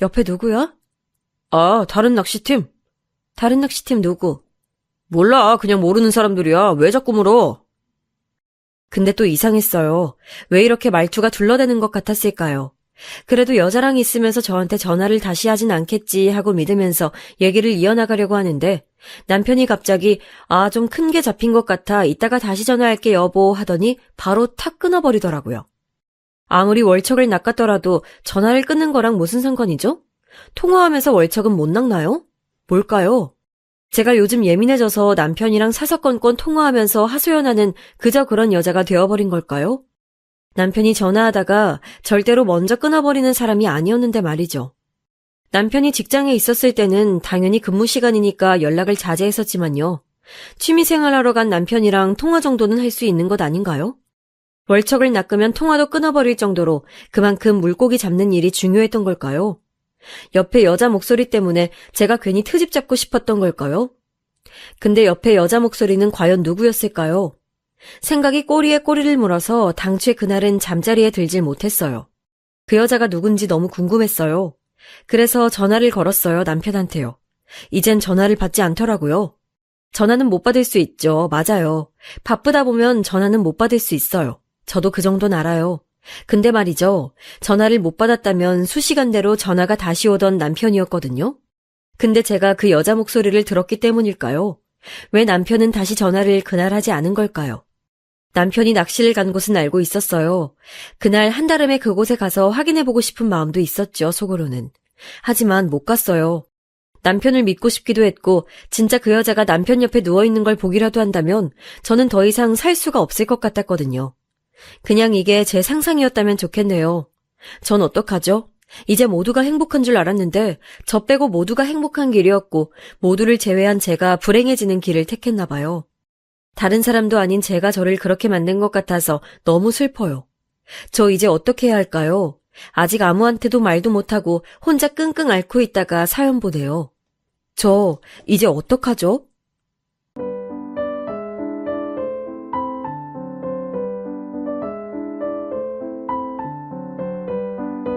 옆에 누구야? 다른 낚시팀. 다른 낚시팀 누구? 몰라. 그냥 모르는 사람들이야. 왜 자꾸 물어? 근데 또 이상했어요. 왜 이렇게 말투가 둘러대는 것 같았을까요? 그래도 여자랑 있으면서 저한테 전화를 다시 하진 않겠지 하고 믿으면서 얘기를 이어나가려고 하는데 남편이 갑자기 좀 큰 게 잡힌 것 같아 이따가 다시 전화할게 여보 하더니 바로 탁 끊어버리더라고요. 아무리 월척을 낚았더라도 전화를 끊는 거랑 무슨 상관이죠? 통화하면서 월척은 못 낚나요? 뭘까요? 제가 요즘 예민해져서 남편이랑 사사건건 통화하면서 하소연하는 그저 그런 여자가 되어버린 걸까요? 남편이 전화하다가 절대로 먼저 끊어버리는 사람이 아니었는데 말이죠. 남편이 직장에 있었을 때는 당연히 근무 시간이니까 연락을 자제했었지만요. 취미생활하러 간 남편이랑 통화 정도는 할 수 있는 것 아닌가요? 월척을 낚으면 통화도 끊어버릴 정도로 그만큼 물고기 잡는 일이 중요했던 걸까요? 옆에 여자 목소리 때문에 제가 괜히 트집 잡고 싶었던 걸까요? 근데 옆에 여자 목소리는 과연 누구였을까요? 생각이 꼬리에 꼬리를 물어서 당최 그날은 잠자리에 들질 못했어요. 그 여자가 누군지 너무 궁금했어요. 그래서 전화를 걸었어요, 남편한테요. 이젠 전화를 받지 않더라고요. 전화는 못 받을 수 있죠. 맞아요. 바쁘다 보면 전화는 못 받을 수 있어요. 저도 그 정도는 알아요. 근데 말이죠. 전화를 못 받았다면 수시간대로 전화가 다시 오던 남편이었거든요. 근데 제가 그 여자 목소리를 들었기 때문일까요? 왜 남편은 다시 전화를 그날 하지 않은 걸까요? 남편이 낚시를 간 곳은 알고 있었어요. 그날 한달음에 그곳에 가서 확인해보고 싶은 마음도 있었죠, 속으로는. 하지만 못 갔어요. 남편을 믿고 싶기도 했고 진짜 그 여자가 남편 옆에 누워있는 걸 보기라도 한다면 저는 더 이상 살 수가 없을 것 같았거든요. 그냥 이게 제 상상이었다면 좋겠네요. 전 어떡하죠? 이제 모두가 행복한 줄 알았는데 저 빼고 모두가 행복한 길이었고 모두를 제외한 제가 불행해지는 길을 택했나 봐요. 다른 사람도 아닌 제가 저를 그렇게 만든 것 같아서 너무 슬퍼요. 저 이제 어떻게 해야 할까요? 아직 아무한테도 말도 못하고 혼자 끙끙 앓고 있다가 사연 보내요. 저 이제 어떡하죠?